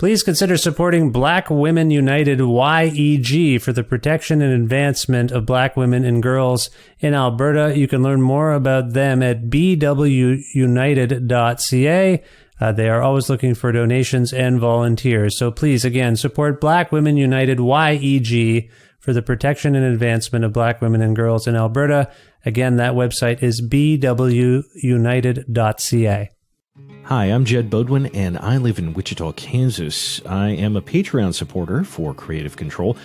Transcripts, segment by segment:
Please consider supporting Black Women United YEG for the protection and advancement of Black women and girls in Alberta. You can learn more about them at bwunited.ca. They are always looking for donations and volunteers. So please, again, support Black Women United YEG for the protection and advancement of Black women and girls in Alberta. Again, that website is bwunited.ca. Hi, I'm Jed Bodwin, and I live in Wichita, Kansas. I am a Patreon supporter for Creative Control.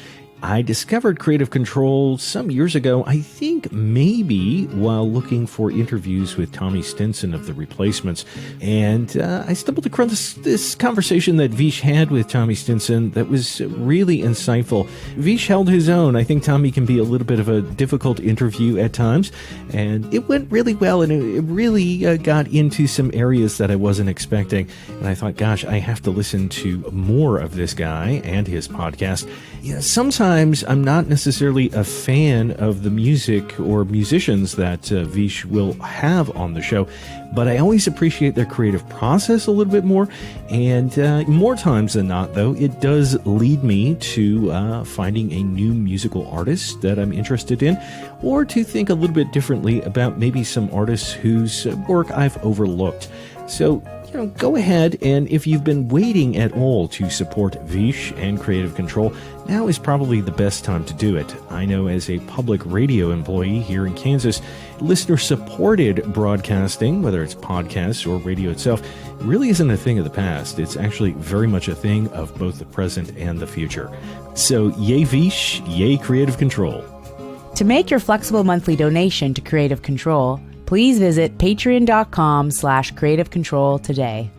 I discovered Creative Control some years ago, I think maybe while looking for interviews with Tommy Stinson of The Replacements. And I stumbled across this conversation that Vish had with Tommy Stinson that was really insightful. Vish held his own. I think Tommy can be a little bit of a difficult interview at times. And it went really well, and it really got into some areas that I wasn't expecting. And I thought, gosh, I have to listen to more of this guy and his podcast. Yeah, sometimes I'm not necessarily a fan of the music or musicians that Vish will have on the show, but I always appreciate their creative process a little bit more. And more times than not, though, it does lead me to finding a new musical artist that I'm interested in, or to think a little bit differently about maybe some artists whose work I've overlooked. So, go ahead, and if you've been waiting at all to support Vish and Creative Control, now is probably the best time to do it. I know as a public radio employee here in Kansas, listener-supported broadcasting, whether it's podcasts or radio itself, really isn't a thing of the past. It's actually very much a thing of both the present and the future. So, yay Vish, yay Creative Control. To make your flexible monthly donation to Creative Control, please visit patreon.com/Creative Control today.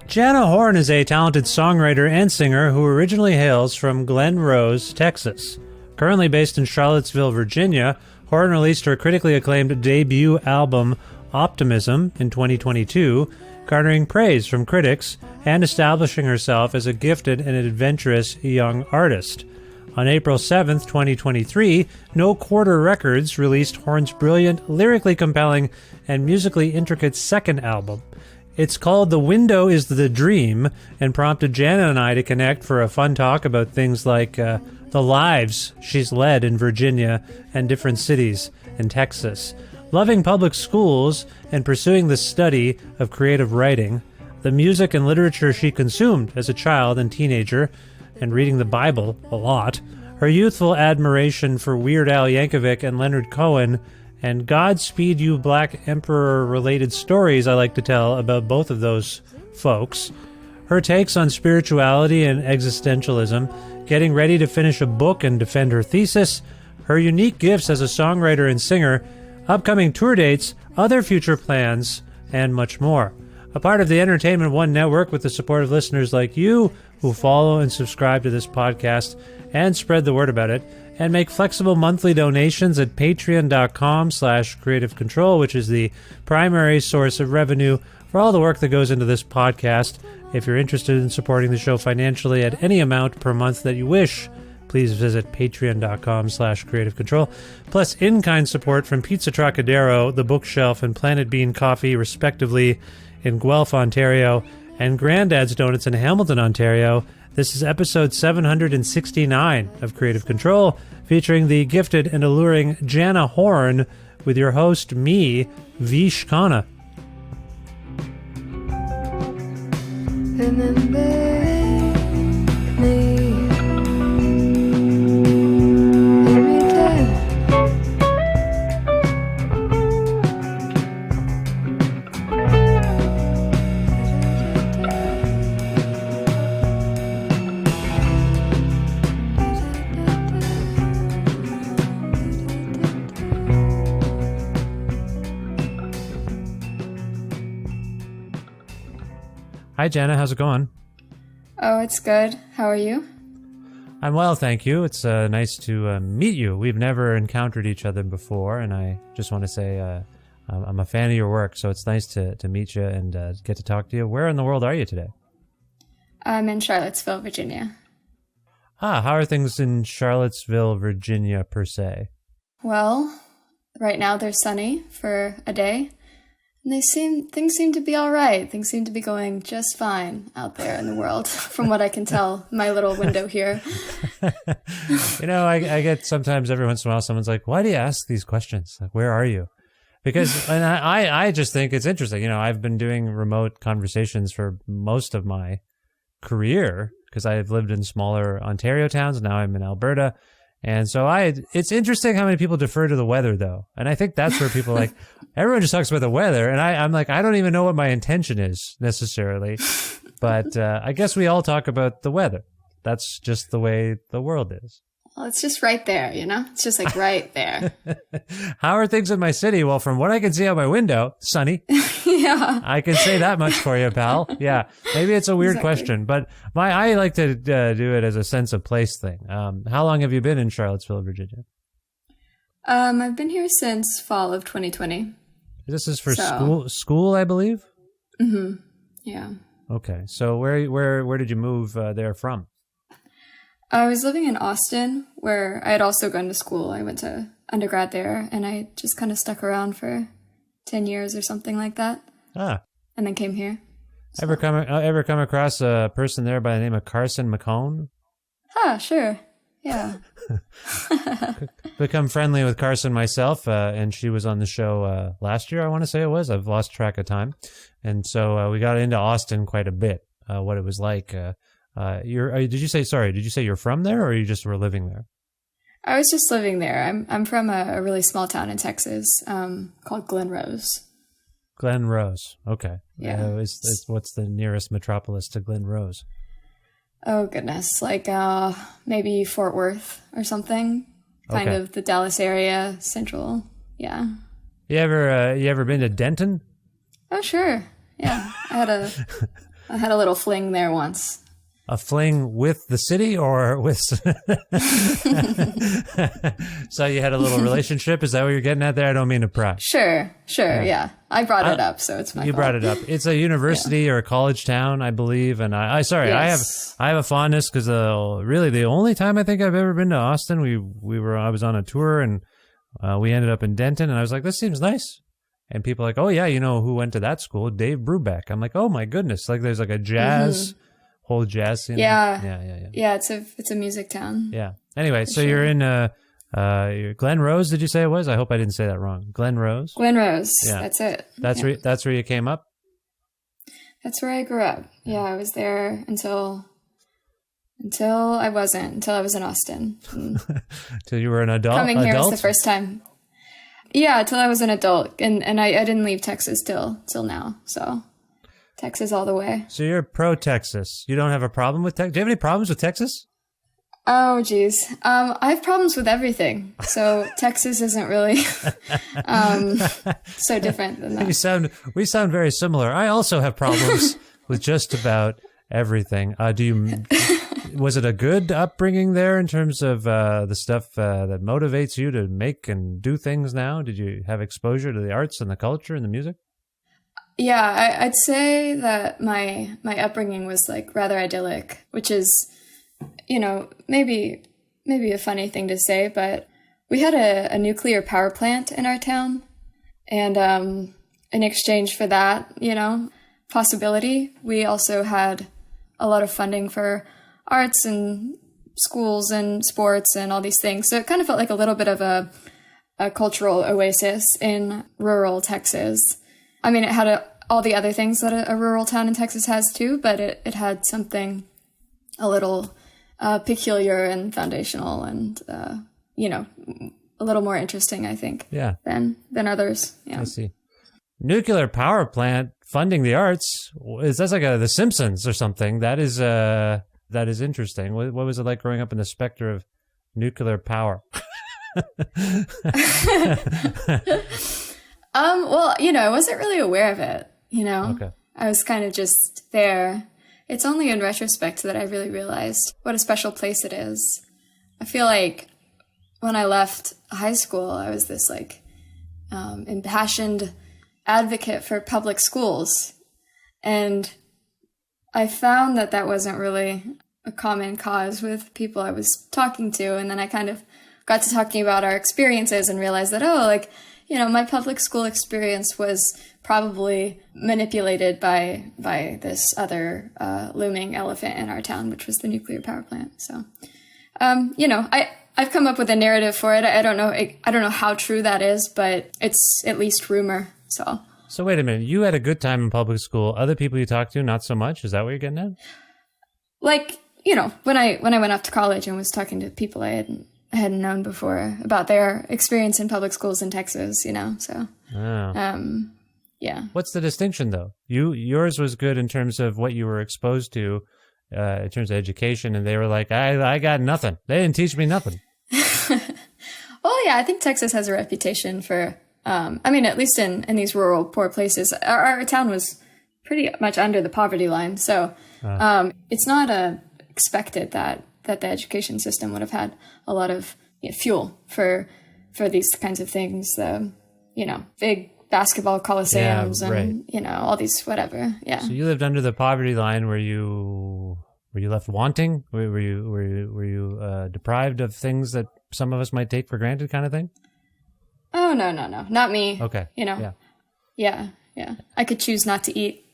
Jana Horn is a talented songwriter and singer who originally hails from Glen Rose, Texas. Currently based in Charlottesville, Virginia, Horn released her critically acclaimed debut album, Optimism, in 2022, garnering praise from critics and establishing herself as a gifted and adventurous young artist. On April 7th, 2023, No Quarter Records released Horn's brilliant, lyrically compelling, and musically intricate second album. It's called The Window is the Dream, and prompted Jana and I to connect for a fun talk about things like the lives she's led in Virginia and different cities in Texas, loving public schools and pursuing the study of creative writing, the music and literature she consumed as a child and teenager, and reading the Bible a lot, her youthful admiration for Weird Al Yankovic and Leonard Cohen, and Godspeed You Black Emperor-related stories I like to tell about both of those folks, her takes on spirituality and existentialism, getting ready to finish a book and defend her thesis, her unique gifts as a songwriter and singer, upcoming tour dates, other future plans, and much more. A part of the Entertainment One Network with the support of listeners like you who follow and subscribe to this podcast and spread the word about it, and make flexible monthly donations at patreon.com/Creative Control, which is the primary source of revenue for all the work that goes into this podcast. If you're interested in supporting the show financially at any amount per month that you wish, please visit patreon.com/Creative Control. Plus in-kind support from Pizza Trocadero, The Bookshelf, and Planet Bean Coffee, respectively, in Guelph, Ontario, and Grandad's Donuts in Hamilton, Ontario. This is episode 769 of Creative Control, featuring the gifted and alluring Jana Horn, with your host, me, Vish Khanna. Hi, Jana. How's it going? Oh, it's good. How are you? I'm well, thank you. It's nice to meet you. We've never encountered each other before, and I just want to say I'm a fan of your work, so it's nice to meet you and get to talk to you. Where in the world are you today? I'm in Charlottesville, Virginia. How are things in Charlottesville, Virginia, per se? Well, right now they're sunny for a day. And things seem to be all right. Things seem to be going just fine out there in the world, from what I can tell, my little window here. I get sometimes every once in a while someone's like, why do you ask these questions? Like, where are you? Because and I just think it's interesting. I've been doing remote conversations for most of my career because I've lived in smaller Ontario towns. Now I'm in Alberta. And so it's interesting how many people defer to the weather, though. And I think that's where people like, everyone just talks about the weather. And I'm like, I don't even know what my intention is necessarily. But I guess we all talk about the weather. That's just the way the world is. Well, it's just right there, It's just like right there. How are things in my city? Well, from what I can see out my window, sunny. Yeah. I can say that much for you, pal. Yeah. Maybe it's a weird question, but I like to do it as a sense of place thing. How long have you been in Charlottesville, Virginia? I've been here since fall of 2020. This is for school, I believe? Mm-hmm. Yeah. Okay. So where did you move there from? I was living in Austin, where I had also gone to school. I went to undergrad there, and I just kind of stuck around for 10 years or something like that. And then came here. So. Ever come across a person there by the name of Carson McCone? Sure. Yeah. Become friendly with Carson myself, and she was on the show last year, I want to say it was. I've lost track of time. And so we got into Austin quite a bit, what it was like. Did you say you're from there, or you just were living there? I was just living there. I'm from a really small town in Texas, called Glen Rose. Glen Rose. Okay. Yeah. What's the nearest metropolis to Glen Rose? Oh goodness, like maybe Fort Worth or something. Kind of the Dallas area, central. Yeah. You ever been to Denton? Oh sure. Yeah. I had a little fling there once. A fling with the city or with... So you had a little relationship? Is that what you're getting at there? I don't mean to pry. Sure. Yeah. I brought it up, so it's my fault. You brought it up. It's a university or a college town, I believe. And yes. I have a fondness because really the only time I think I've ever been to Austin, I was on a tour and we ended up in Denton, and I was like, this seems nice. And people are like, oh yeah, who went to that school? Dave Brubeck. I'm like, oh my goodness. Like there's like a jazz... whole jazz scene. Yeah. Yeah, it's a music town. Yeah. Anyway, so you're in Glen Rose, did you say it was? I hope I didn't say that wrong. Glen Rose? Glen Rose. Yeah. That's it. That's where you came up? That's where I grew up. Yeah, I was there until I was in Austin. Till you were an adult? Coming here was the first time. Yeah, till I was an adult. And I didn't leave Texas till now. So Texas all the way. So you're pro-Texas. You don't have a problem with Texas? Do you have any problems with Texas? Oh, geez. I have problems with everything. So Texas isn't really so different than that. We sound very similar. I also have problems with just about everything. Was it a good upbringing there in terms of the stuff that motivates you to make and do things now? Did you have exposure to the arts and the culture and the music? Yeah, I'd say that my upbringing was like rather idyllic, which is, maybe a funny thing to say, but we had a nuclear power plant in our town, and in exchange for that, possibility, we also had a lot of funding for arts and schools and sports and all these things. So it kind of felt like a little bit of a cultural oasis in rural Texas. I mean, it had all the other things that a rural town in Texas has too, but it had something a little peculiar and foundational and, a little more interesting, I think, than others. Yeah. I see. Nuclear power plant funding the arts, that's like The Simpsons or something. That is interesting. What was it like growing up in the specter of nuclear power? Well, I wasn't really aware of it, Okay. I was kind of just there. It's only in retrospect that I really realized what a special place it is. I feel like when I left high school, I was this impassioned advocate for public schools. And I found that wasn't really a common cause with people I was talking to. And then I kind of got to talking about our experiences and realized that, my public school experience was probably manipulated by this other looming elephant in our town, which was the nuclear power plant. So, I've come up with a narrative for it. I don't know how true that is, but it's at least rumor. So wait a minute. You had a good time in public school. Other people you talked to, not so much. Is that what you're getting at? Like, when I went off to college and was talking to people I hadn't known before about their experience in public schools in Texas, so. Oh. Yeah. What's the distinction, though? Yours was good in terms of what you were exposed to, in terms of education, and they were like, I got nothing. They didn't teach me nothing. Well, yeah, I think Texas has a reputation for, at least in these rural, poor places. Our town was pretty much under the poverty line, so it's not expected that the education system would have had a lot of fuel for these kinds of things. Big basketball coliseums and all these whatever. Yeah. So you lived under the poverty line. Were you left wanting? Were you deprived of things that some of us might take for granted, kind of thing? Oh no, not me. Okay. Yeah. I could choose not to eat.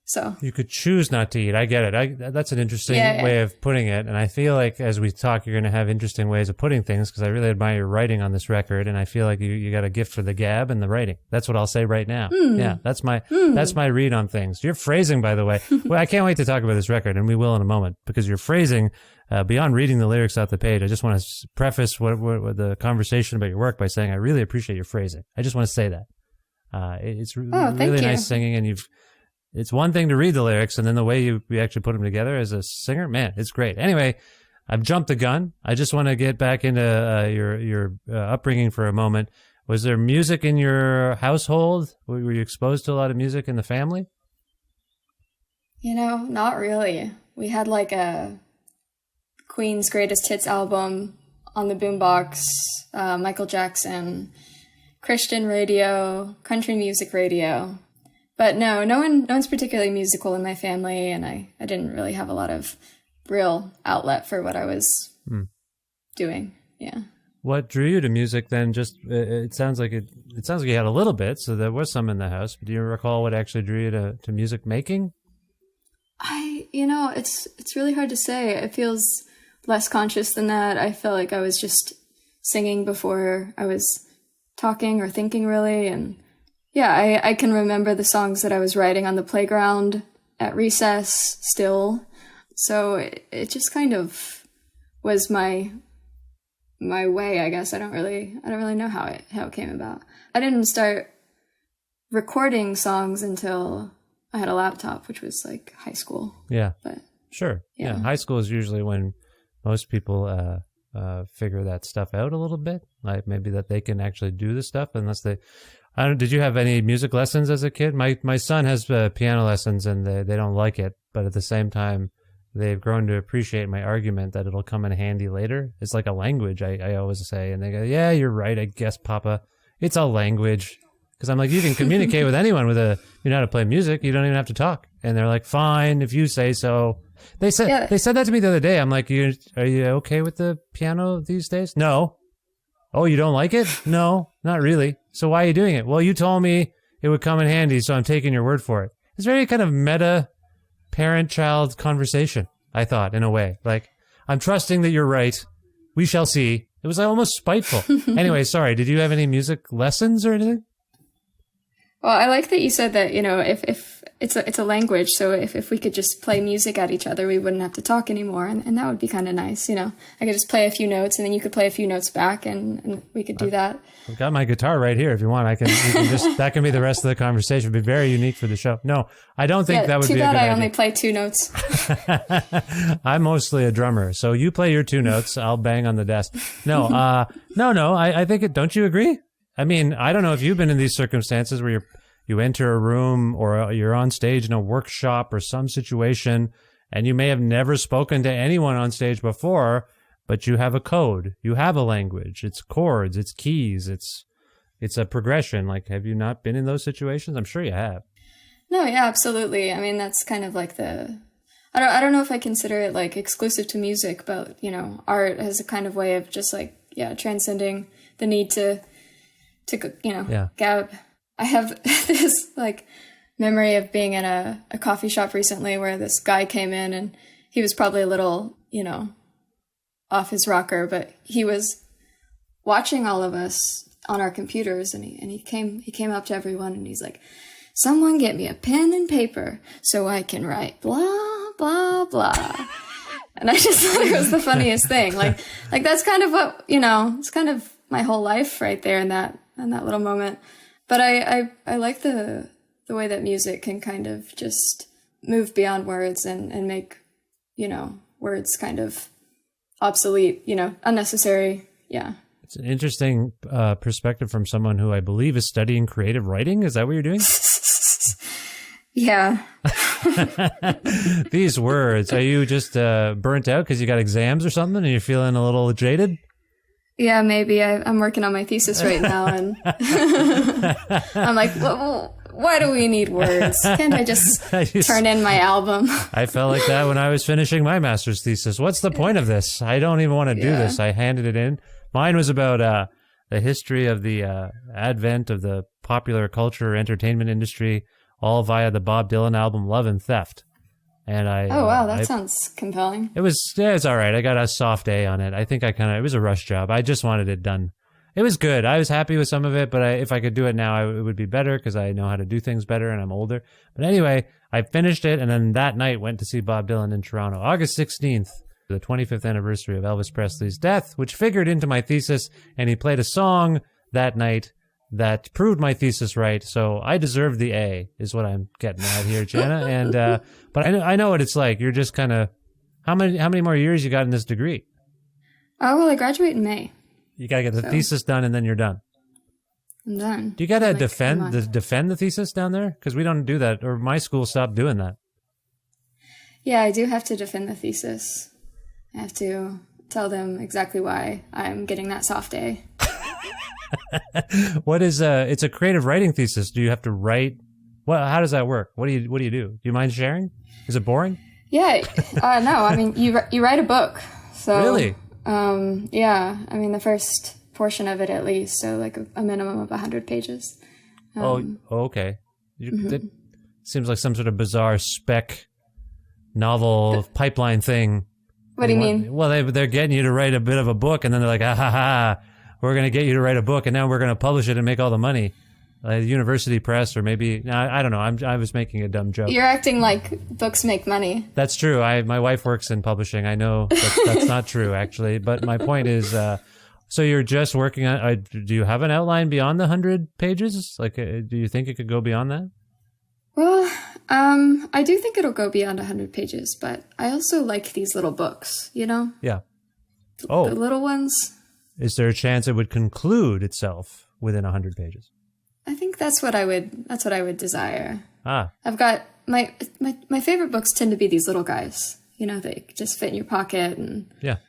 So you could choose not to eat. I get it. That's an interesting way of putting it. And I feel like as we talk, you're going to have interesting ways of putting things, because I really admire your writing on this record. And I feel like you got a gift for the gab and the writing. That's what I'll say right now. Yeah, that's my read on things. Your phrasing, by the way. Well, I can't wait to talk about this record, and we will in a moment, because your phrasing, beyond reading the lyrics off the page, I just want to preface what the conversation about your work by saying I really appreciate your phrasing. I just want to say that. It's really nice singing, and it's one thing to read the lyrics, and then the way you actually put them together as a singer, man, it's great. Anyway, I've jumped the gun. I just want to get back into your upbringing for a moment. Was there music in your household? Were you exposed to a lot of music in the family? Not really. We had like a Queen's Greatest Hits album on the boombox, Michael Jackson, Christian radio, country music radio. But no one's particularly musical in my family, and I didn't really have a lot of real outlet for what I was doing. Yeah. What drew you to music then? Just it sounds like you had a little bit, so there was some in the house. But do you recall what actually drew you to music making? It's really hard to say. It feels less conscious than that. I felt like I was just singing before I was talking or thinking, really, and yeah, I can remember the songs that I was writing on the playground at recess still. So it just kind of was my way, I guess. I don't really know how it came about. I didn't start recording songs until I had a laptop, which was like high school. Yeah. But sure. Yeah. High school is usually when most people figure that stuff out a little bit, like maybe that they can actually do the stuff, unless they. Did you have any music lessons as a kid? My son has piano lessons, and they don't like it, but at the same time, they've grown to appreciate my argument that it'll come in handy later. It's like a language, I always say, and they go, "Yeah, you're right, I guess, Papa. It's a language." Because I'm like, you can communicate with anyone you know how to play music. You don't even have to talk. And they're like, "Fine, if you say so." They said that to me the other day. I'm like, "Are you okay with the piano these days?" "No." "Oh, you don't like it?" "No, not really." "So why are you doing it?" "Well, you told me it would come in handy, so I'm taking your word for it." It's very kind of meta parent-child conversation, I thought, in a way. Like, I'm trusting that you're right. We shall see. It was almost spiteful. Anyway, sorry. Did you have any music lessons or anything? Well, I like that you said that, if it's a language, so if we could just play music at each other, we wouldn't have to talk anymore, and that would be kind of nice, I could just play a few notes, and then you could play a few notes back, and we could do that. I've got my guitar right here if you want. That can be the rest of the conversation. It'd be very unique for the show. No, I don't think that would be a good idea. Too bad I only play two notes. I'm mostly a drummer, so you play your two notes, I'll bang on the desk. No, I think don't you agree? I mean, I don't know if you've been in these circumstances where you enter a room or you're on stage in a workshop or some situation, and you may have never spoken to anyone on stage before, but you have a code, you have a language, it's chords, it's keys, it's a progression. Like, have you not been in those situations? I'm sure you have. No, yeah, absolutely. I mean, that's kind of like the I don't know if I consider it like exclusive to music, but art has a kind of way of just like, transcending the need to gab. I have this like memory of being in a coffee shop recently where this guy came in, and he was probably a little, off his rocker, but he was watching all of us on our computers, and he came up to everyone, and he's like, "Someone get me a pen and paper so I can write blah blah blah." And I just thought it was the funniest thing. Like that's kind of what, it's kind of my whole life right there in that little moment. But I like the way that music can kind of just move beyond words and make, words kind of obsolete, unnecessary. Yeah. It's an interesting perspective from someone who I believe is studying creative writing. Is that what you're doing? Yeah. These words, are you just burnt out because you got exams or something and you're feeling a little jaded? Yeah, maybe. I'm working on my thesis right now, and I'm like, why do we need words? Can't I just turn in my album? I felt like that when I was finishing my master's thesis. What's the point of this? I don't even want to do this. I handed it in. Mine was about the history of the advent of the popular culture entertainment industry, all via the Bob Dylan album Love and Theft. And oh, wow, that sounds compelling. It was all right. I got a soft A on it. I think it was a rush job. I just wanted it done. It was good. I was happy with some of it, but if I could do it now, it would be better because I know how to do things better and I'm older. But anyway, I finished it, and then that night went to see Bob Dylan in Toronto, August 16th, the 25th anniversary of Elvis Presley's death, which figured into my thesis, and he played a song that night that proved my thesis right, so I deserve the A, is what I'm getting at here, Jana. And but I know what it's like. You're just kind of how many more years you got in this degree? Oh, well, I graduate in May. You gotta get the thesis done, and then you're done. I'm done. Do you gotta defend the thesis down there? Because we don't do that, or my school stopped doing that. Yeah, I do have to defend the thesis. I have to tell them exactly why I'm getting that soft A. What is it's a creative writing thesis. Do you have to write? How does that work? What do you do? Do you mind sharing? Is it boring? Yeah, no. I mean, you write a book. So really? Yeah. I mean, the first portion of it at least. So like a minimum of 100 pages. Okay. That seems like some sort of bizarre spec novel pipeline thing. What do you mean? Well, they're getting you to write a bit of a book, and then they're like, we're going to get you to write a book, and now we're going to publish it and make all the money. University press, or maybe, I don't know. I was making a dumb joke. You're acting like books make money. That's true. My wife works in publishing. I know that's not true, actually. But my point is, so you're just working on, do you have an outline beyond the 100 pages? Like, do you think it could go beyond that? Well, I do think it'll go beyond 100 pages, but I also like these little books, Yeah. Oh. The little ones. Is there a chance it would conclude itself within 100 pages? I think that's what I would desire. I've got my favorite books tend to be these little guys. They just fit in your pocket, and if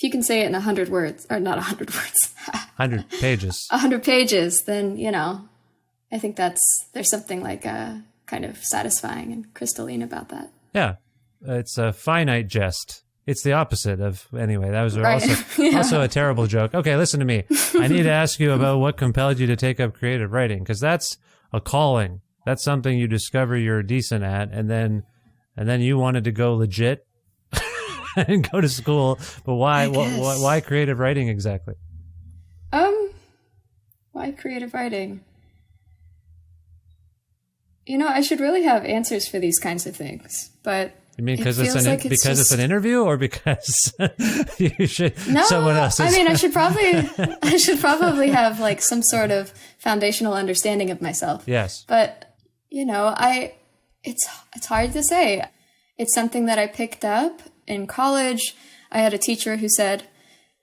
you can say it in 100 words, or not 100 words, 100 pages. 100 pages, then I think there's something like kind of satisfying and crystalline about that. Yeah, it's a finite jest. It's the opposite of, anyway, that was right. also a terrible joke. Okay, listen to me. I need to ask you about what compelled you to take up creative writing, because that's a calling. That's something you discover you're decent at, and then you wanted to go legit and go to school. But why creative writing exactly? Why creative writing? I should really have answers for these kinds of things, but you mean because it's an interview, or because you should? No, someone else? I mean, I should probably have like some sort of foundational understanding of myself. Yes, but it's hard to say. It's something that I picked up in college. I had a teacher who said,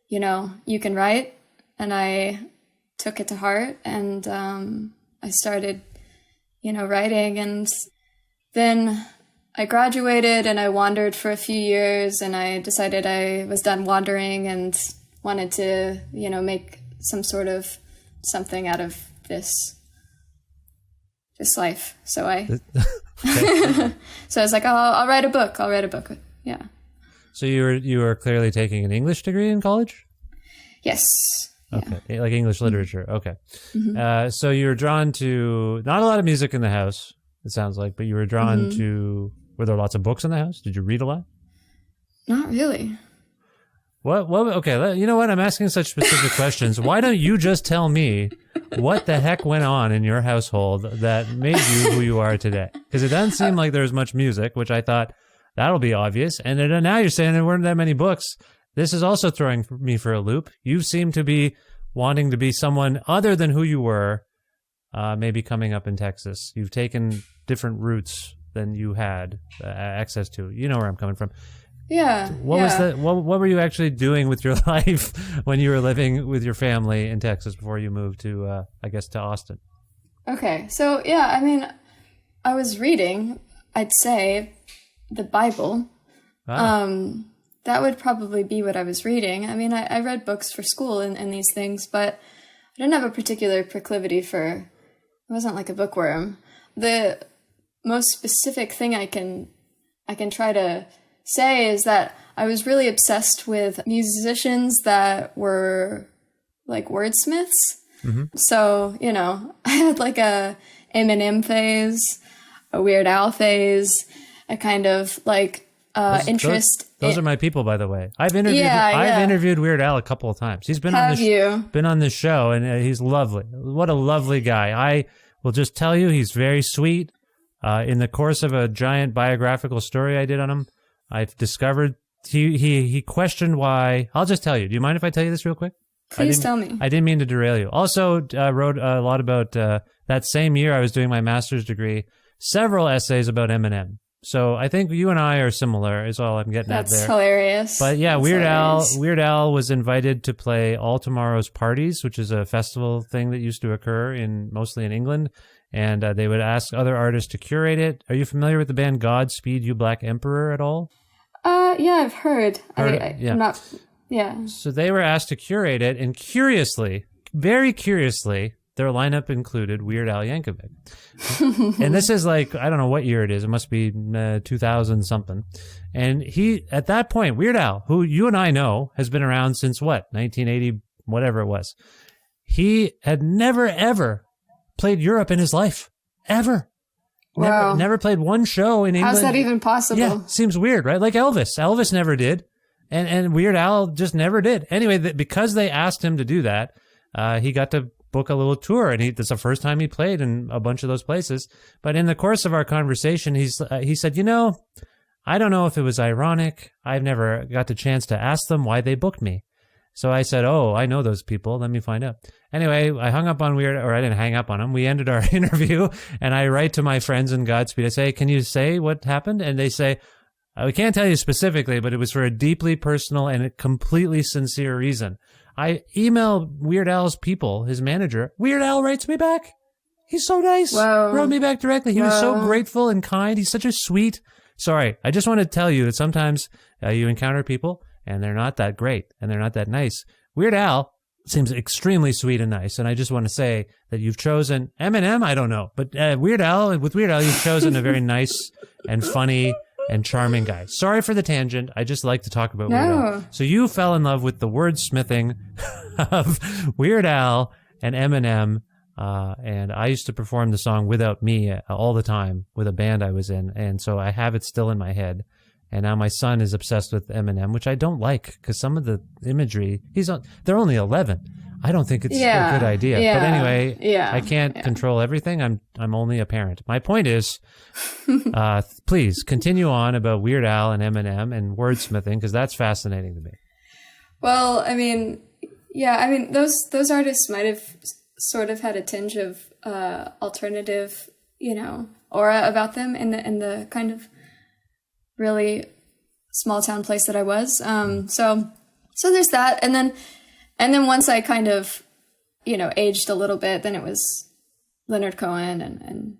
you can write, and I took it to heart, and I started, writing, and then I graduated and I wandered for a few years, and I decided I was done wandering and wanted to, make some sort of something out of this. just life. So Okay. so I was like, I'll write a book. I'll write a book. Yeah. So you were clearly taking an English degree in college? Yes. Okay, like English literature. Okay. Mm-hmm. So you were drawn to not a lot of music in the house, it sounds like, but you were drawn to, were there lots of books in the house? Did you read a lot? Not really. What? Okay, you know what? I'm asking such specific questions. Why don't you just tell me what the heck went on in your household that made you who you are today? Because it doesn't seem like there's much music, which I thought that'll be obvious. And then now you're saying there weren't that many books. This is also throwing me for a loop. You seem to be wanting to be someone other than who you were, maybe coming up in Texas. You've taken different routes than you had access to. You know where I'm coming from. Yeah. What was that? What were you actually doing with your life when you were living with your family in Texas before you moved to, I guess, to Austin? Okay. So, yeah, I mean, I was reading, I'd say, the Bible. That would probably be what I was reading. I mean, I read books for school and these things, but I didn't have a particular proclivity for, I wasn't like a bookworm. The most specific thing I can try to say is that I was really obsessed with musicians that were like wordsmiths. Mm-hmm. So, you know, I had like a Eminem phase, a Weird Al phase, a kind of like interest. Those are my people, by the way. I've interviewed Weird Al a couple of times. He's been been on this show, and he's lovely. What a lovely guy. I will just tell you, he's very sweet. In the course of a giant biographical story I did on him, I've discovered he questioned why. I'll just tell you. Do you mind if I tell you this real quick? Please tell me. I didn't mean to derail you. Also, wrote a lot about that same year I was doing my master's degree, several essays about Eminem. So I think you and I are similar is all I'm getting at there. That's hilarious. But yeah, That's Weird Al was invited to play All Tomorrow's Parties, which is a festival thing that used to occur mostly in England. And they would ask other artists to curate it. Are you familiar with the band Godspeed You Black Emperor at all? Yeah, I've heard. I'm not, yeah. So they were asked to curate it, and curiously, very curiously, their lineup included Weird Al Yankovic. And this is like, I don't know what year it is. It must be 2000 something. And he, at that point, Weird Al, who you and I know has been around since what, 1980, whatever it was. He had never, ever played Europe in his life. Ever. Wow. Never played one show in England. How's that even possible? Yeah, seems weird, right? Like Elvis. Elvis never did. And Weird Al just never did. Anyway, because they asked him to do that, he got to book a little tour, and that's the first time he played in a bunch of those places. But in the course of our conversation, he said, you know, I don't know if it was ironic. I've never got the chance to ask them why they booked me. So I said, oh, I know those people. Let me find out. Anyway, I hung up on Weird, or I didn't hang up on him. We ended our interview, and I write to my friends in Godspeed. I say, can you say what happened? And they say, we can't tell you specifically, but it was for a deeply personal and a completely sincere reason. I email Weird Al's people, his manager. Weird Al writes me back. He's so nice. Wow. Wrote me back directly. He was so grateful and kind. He's such a sweet. Sorry, I just want to tell you that sometimes you encounter people and they're not that great and they're not that nice. Weird Al seems extremely sweet and nice, and I just want to say that you've chosen Eminem. I don't know, but with Weird Al, you've chosen a very nice and funny and charming guy. Sorry for the tangent. I just like to talk about Weird Al. So you fell in love with the wordsmithing of Weird Al and Eminem, and I used to perform the song Without Me all the time with a band I was in, and so I have it still in my head. And now my son is obsessed with Eminem, which I don't like because some of the imagery, they're only 11. I don't think it's a good idea. Yeah, but anyway, I can't control everything. I'm only a parent. My point is, please continue on about Weird Al and Eminem and wordsmithing because that's fascinating to me. Well, I mean, those artists might have sort of had a tinge of alternative, aura about them in the kind of really small town place that I was. So there's that, and then once I kind of, aged a little bit, then it was Leonard Cohen and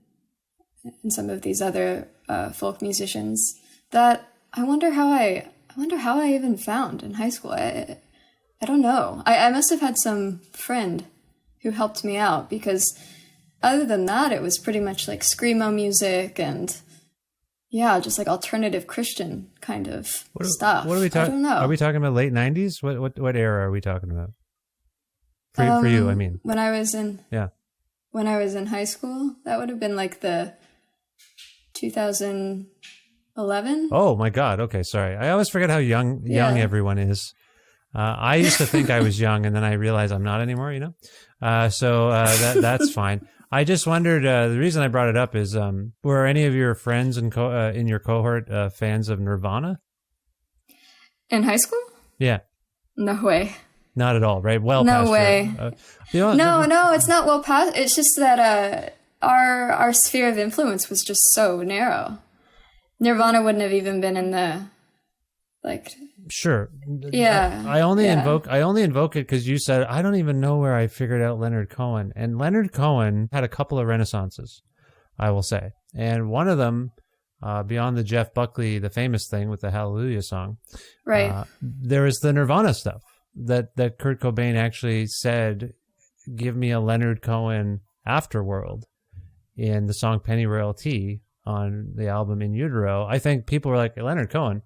some of these other folk musicians that I wonder how I even found in high school. I don't know. I must have had some friend who helped me out because other than that, it was pretty much like screamo music and yeah, just like alternative Christian kind of stuff. What are we talking? I don't know. Are we talking about late 90s? What era are we talking about? For you, I mean. When I was in high school, that would have been like the 2011. Oh my God. Okay, sorry. I always forget how young everyone is. I used to think I was young, and then I realized I'm not anymore. So that's fine. I just wondered. The reason I brought it up is, were any of your friends in your cohort fans of Nirvana? In high school? Yeah. No way. Not at all, right? Well, no past way. No, it's not well past. It's just that our sphere of influence was just so narrow. Nirvana wouldn't have even been in the Sure. Yeah. I only invoke it because you said I don't even know where I figured out Leonard Cohen. And Leonard Cohen had a couple of renaissances, I will say. And one of them, beyond the Jeff Buckley, the famous thing with the Hallelujah song, right? There is the Nirvana stuff that Kurt Cobain actually said, "Give me a Leonard Cohen afterworld," in the song Penny Royalty on the album In Utero. I think people were like, Leonard Cohen?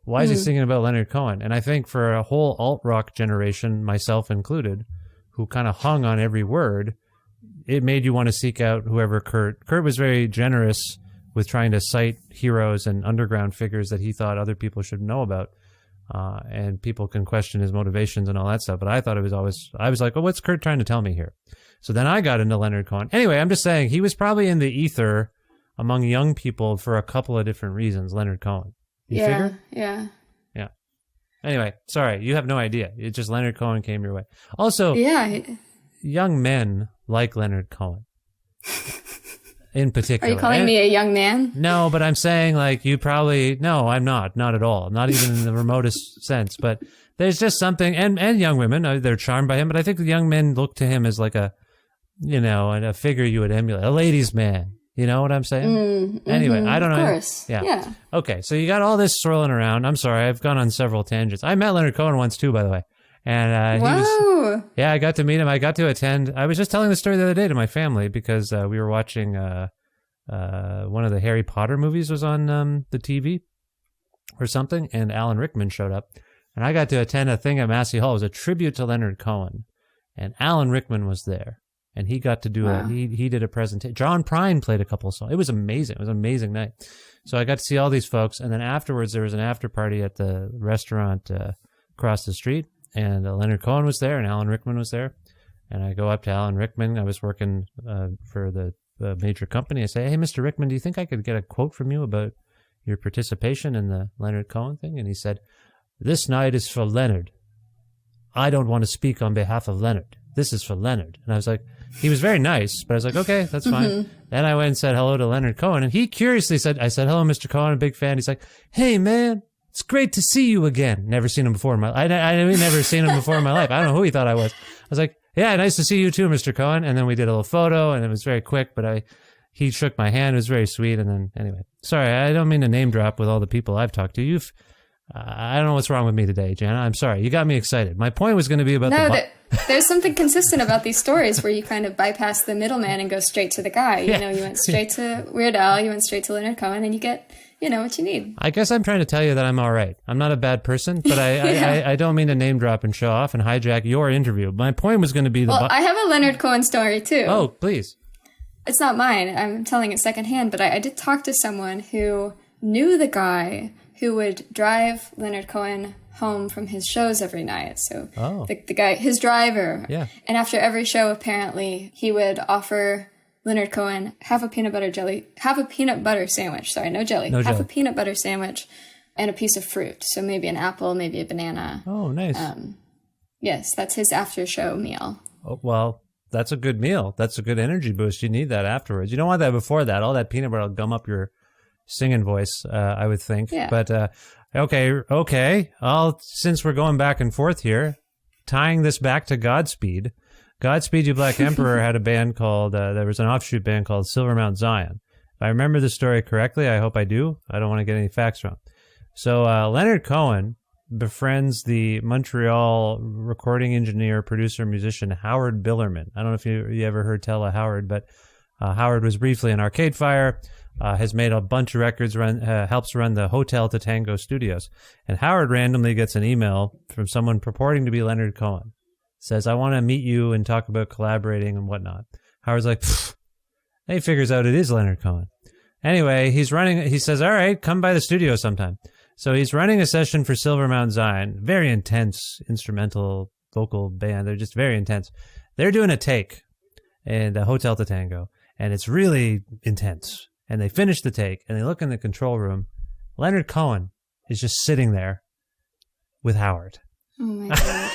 Why is he singing about Leonard Cohen? And I think for a whole alt-rock generation, myself included, who kind of hung on every word, it made you want to seek out whoever Kurt was very generous with trying to cite heroes and underground figures that he thought other people should know about. And people can question his motivations and all that stuff. But I thought I was like, what's Kurt trying to tell me here? So then I got into Leonard Cohen. Anyway, I'm just saying he was probably in the ether among young people for a couple of different reasons, Leonard Cohen. You figure? Yeah. Anyway, sorry, you have no idea. It's just Leonard Cohen came your way. Also, young men like Leonard Cohen. In particular. Are you calling me a young man? No, but I'm saying no, I'm not at all. Not even in the remotest sense. But there's just something, and young women, they're charmed by him. But I think the young men look to him as like a figure you would emulate, a ladies' man. You know what I'm saying? Anyway, I don't know. Of course. Yeah. Okay, so you got all this swirling around. I'm sorry, I've gone on several tangents. I met Leonard Cohen once too, by the way. And I got to meet him. I got to attend. I was just telling the story the other day to my family because we were watching one of the Harry Potter movies was on the TV or something, and Alan Rickman showed up. And I got to attend a thing at Massey Hall. It was a tribute to Leonard Cohen. And Alan Rickman was there. And he got to do he did a presentation. John Prine played a couple of songs. It was amazing. It was an amazing night. So I got to see all these folks. And then afterwards, there was an after party at the restaurant across the street. And Leonard Cohen was there and Alan Rickman was there. And I go up to Alan Rickman. I was working for the major company. I say, hey, Mr. Rickman, do you think I could get a quote from you about your participation in the Leonard Cohen thing? And he said, this night is for Leonard. I don't want to speak on behalf of Leonard. This is for Leonard. And I was like, he was very nice, but I was like, okay, that's fine. Then I went and said hello to Leonard Cohen, and he curiously said, I said, hello, Mr. Cohen, I'm a big fan. He's like, hey, man, it's great to see you again. Never seen him before in my life. I never seen him before in my life. I don't know who he thought I was. I was like, yeah, nice to see you too, Mr. Cohen. And then we did a little photo, and it was very quick, but he shook my hand. It was very sweet. And then, anyway, sorry, I don't mean to name drop with all the people I've talked to. I don't know what's wrong with me today, Jana. I'm sorry. You got me excited. My point was going to be about there's something consistent about these stories where you kind of bypass the middleman and go straight to the guy. You know, you went straight to Weird Al, you went straight to Leonard Cohen, and you get, what you need. I guess I'm trying to tell you that I'm all right. I'm not a bad person, but I don't mean to name drop and show off and hijack your interview. My point was going to be I have a Leonard Cohen story, too. Oh, please. It's not mine. I'm telling it secondhand, but I did talk to someone who knew the guy who would drive Leonard Cohen home from his shows every night. So the guy, his driver. Yeah. And after every show, apparently, he would offer Leonard Cohen half a peanut butter sandwich. Sorry, no jelly. Half a peanut butter sandwich and a piece of fruit. So maybe an apple, maybe a banana. Oh, nice. Yes, that's his after show meal. Oh, well, that's a good meal. That's a good energy boost. You need that afterwards. You don't want that before that. All that peanut butter will gum up your singing voice, I would think. Yeah. But okay. Since we're going back and forth here, tying this back to Godspeed You Black Emperor had a band called, there was an offshoot band called Silver Mount Zion. If I remember the story correctly, I hope I do. I don't want to get any facts wrong. So Leonard Cohen befriends the Montreal recording engineer, producer, musician Howard Billerman. I don't know if you ever heard tell of Howard, but Howard was briefly in Arcade Fire, has made a bunch of records, helps run the Hotel to Tango studios. And Howard randomly gets an email from someone purporting to be Leonard Cohen. Says, I want to meet you and talk about collaborating and whatnot. Howard's like, he figures out it is Leonard Cohen. Anyway, he says, all right, come by the studio sometime. So he's running a session for Silver Mount Zion. Very intense instrumental vocal band. They're just very intense. They're doing a take in the Hotel to Tango, and it's really intense. And they finish the take, and they look in the control room. Leonard Cohen is just sitting there with Howard. Oh, my God.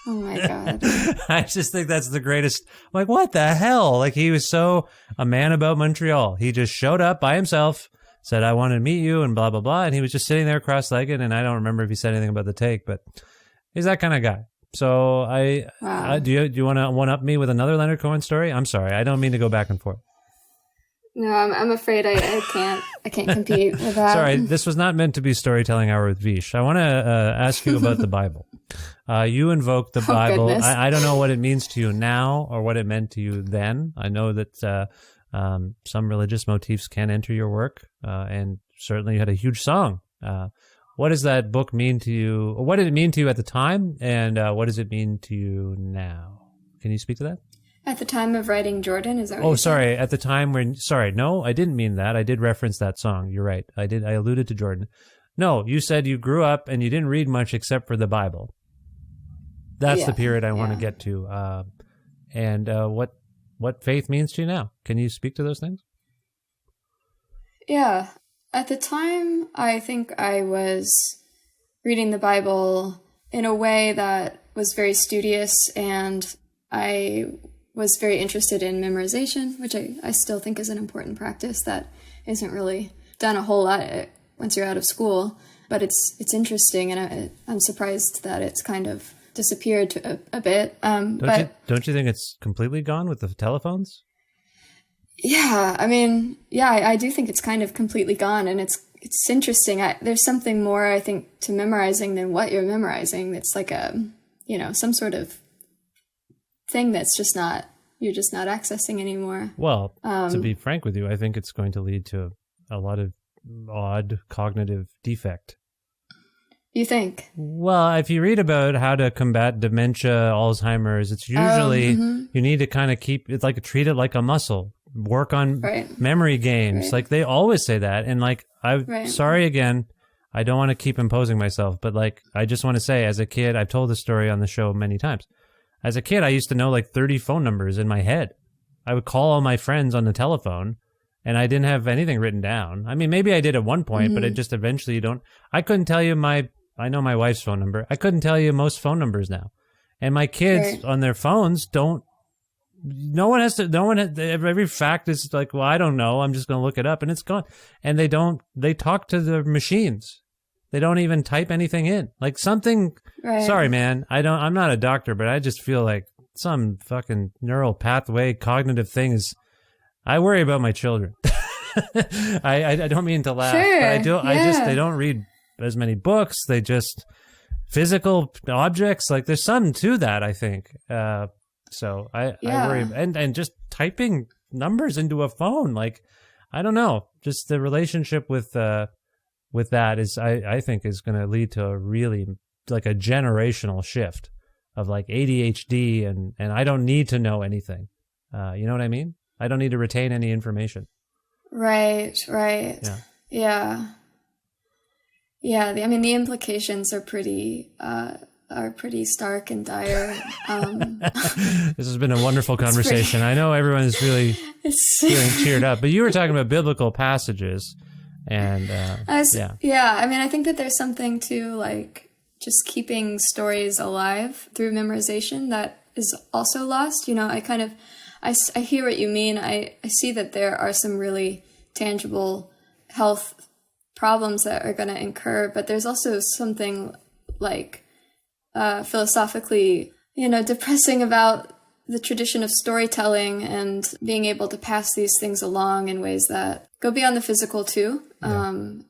Oh, my God. I just think that's the greatest. I'm like, what the hell? Like, he was so a man about Montreal. He just showed up by himself, said, I want to meet you, and blah, blah, blah. And he was just sitting there cross-legged, and I don't remember if he said anything about the take, but he's that kind of guy. So Wow. Do you want to one-up me with another Leonard Cohen story? I'm sorry. I don't mean to go back and forth. No, I'm afraid I can't compete with that. Sorry, this was not meant to be storytelling hour with Vish. I want to ask you about the Bible. You invoke the Bible. Goodness. I don't know what it means to you now or what it meant to you then. I know that some religious motifs can enter your work, and certainly you had a huge song. What does that book mean to you? What did it mean to you at the time, and what does it mean to you now? Can you speak to that? At the time of writing Jordan, is that what Oh, you said? sorry. At the time when, sorry, no, I didn't mean that. I did reference that song. You're right. I alluded to Jordan. No, you said you grew up and you didn't read much except for the Bible. That's the period I want to get to. And what faith means to you now? Can you speak to those things? Yeah. At the time, I think I was reading the Bible in a way that was very studious, and I was very interested in memorization, which I still think is an important practice that isn't really done a whole lot once you're out of school. But it's interesting, and I'm surprised that it's kind of disappeared a bit. Don't you think it's completely gone with the telephones? Yeah, I mean, I do think it's kind of completely gone, and it's interesting. There's something more, I think, to memorizing than what you're memorizing. It's like some sort of thing that's you're just not accessing anymore. Well, to be frank with you, I think it's going to lead to a lot of odd cognitive defect. You think? Well, if you read about how to combat dementia, Alzheimer's, it's usually you need to kind of treat it like a muscle. Work on memory games. Right. Like, they always say that. And sorry again, I don't want to keep imposing myself, but I just want to say, as a kid, I've told this story on the show many times. As a kid, I used to know 30 phone numbers in my head. I would call all my friends on the telephone, and I didn't have anything written down. I mean, maybe I did at one point, but it just eventually you don't. I couldn't tell you I know my wife's phone number. I couldn't tell you most phone numbers now. And my kids on their phones don't. Every fact is well, I don't know. I'm just going to look it up, and it's gone. And they talk to the machines. They don't even type anything in. Something. Right. Sorry, man. I'm not a doctor, but I just feel like some fucking neural pathway cognitive thing is. I worry about my children. I don't mean to laugh, sure, but I do. Yeah. They don't read as many books. They just physical objects. There's something to that, I think. So I worry, and just typing numbers into a phone. I don't know. Just the relationship with that is, I think, is going to lead to a really a generational shift of ADHD, and I don't need to know anything. You know what I mean? I don't need to retain any information. Right. Yeah. I mean, the implications are pretty stark and dire. This has been a wonderful conversation. I know everyone is really feeling cheered up, but you were talking about biblical passages, and yeah. I mean, I think that there's something to just keeping stories alive through memorization that is also lost. I hear what you mean. I see that there are some really tangible health problems that are going to incur, but there's also something philosophically, depressing about the tradition of storytelling and being able to pass these things along in ways that go beyond the physical too, and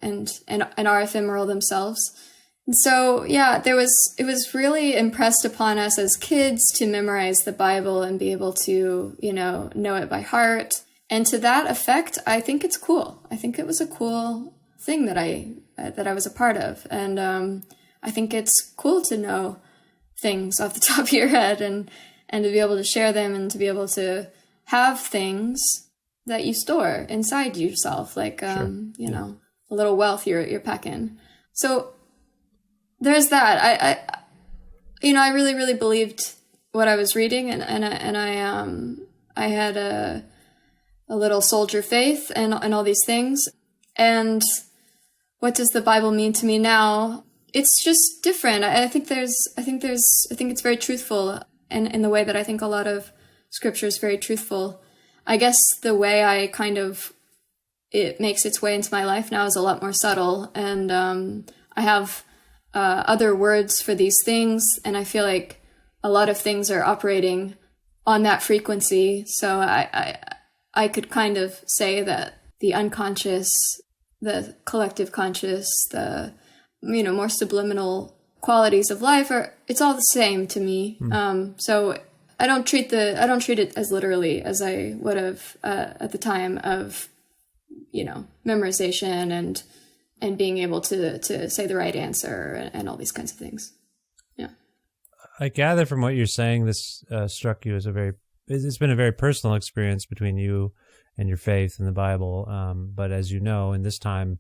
are ephemeral themselves. So yeah, it was really impressed upon us as kids to memorize the Bible and be able to, know it by heart. And to that effect, I think it's cool. I think it was a cool thing that I was a part of. And I think it's cool to know things off the top of your head and to be able to share them and to be able to have things that you store inside yourself, like, a little wealth you're packing. So there's that. I really, really believed what I was reading, and I had a little soldier faith and all these things. And what does the Bible mean to me now? It's just different. I think it's very truthful, and in the way that I think a lot of scripture is very truthful. I guess the way it makes its way into my life now is a lot more subtle, and I have other words for these things, and I feel like a lot of things are operating on that frequency. So I could kind of say that the unconscious, the collective conscious, the more subliminal qualities of life it's all the same to me. So I don't treat it as literally as I would have at the time of memorization and being able to say the right answer and all these kinds of things. Yeah. I gather from what you're saying, this struck you as it's been a very personal experience between you and your faith in the Bible. But as you know, in this time,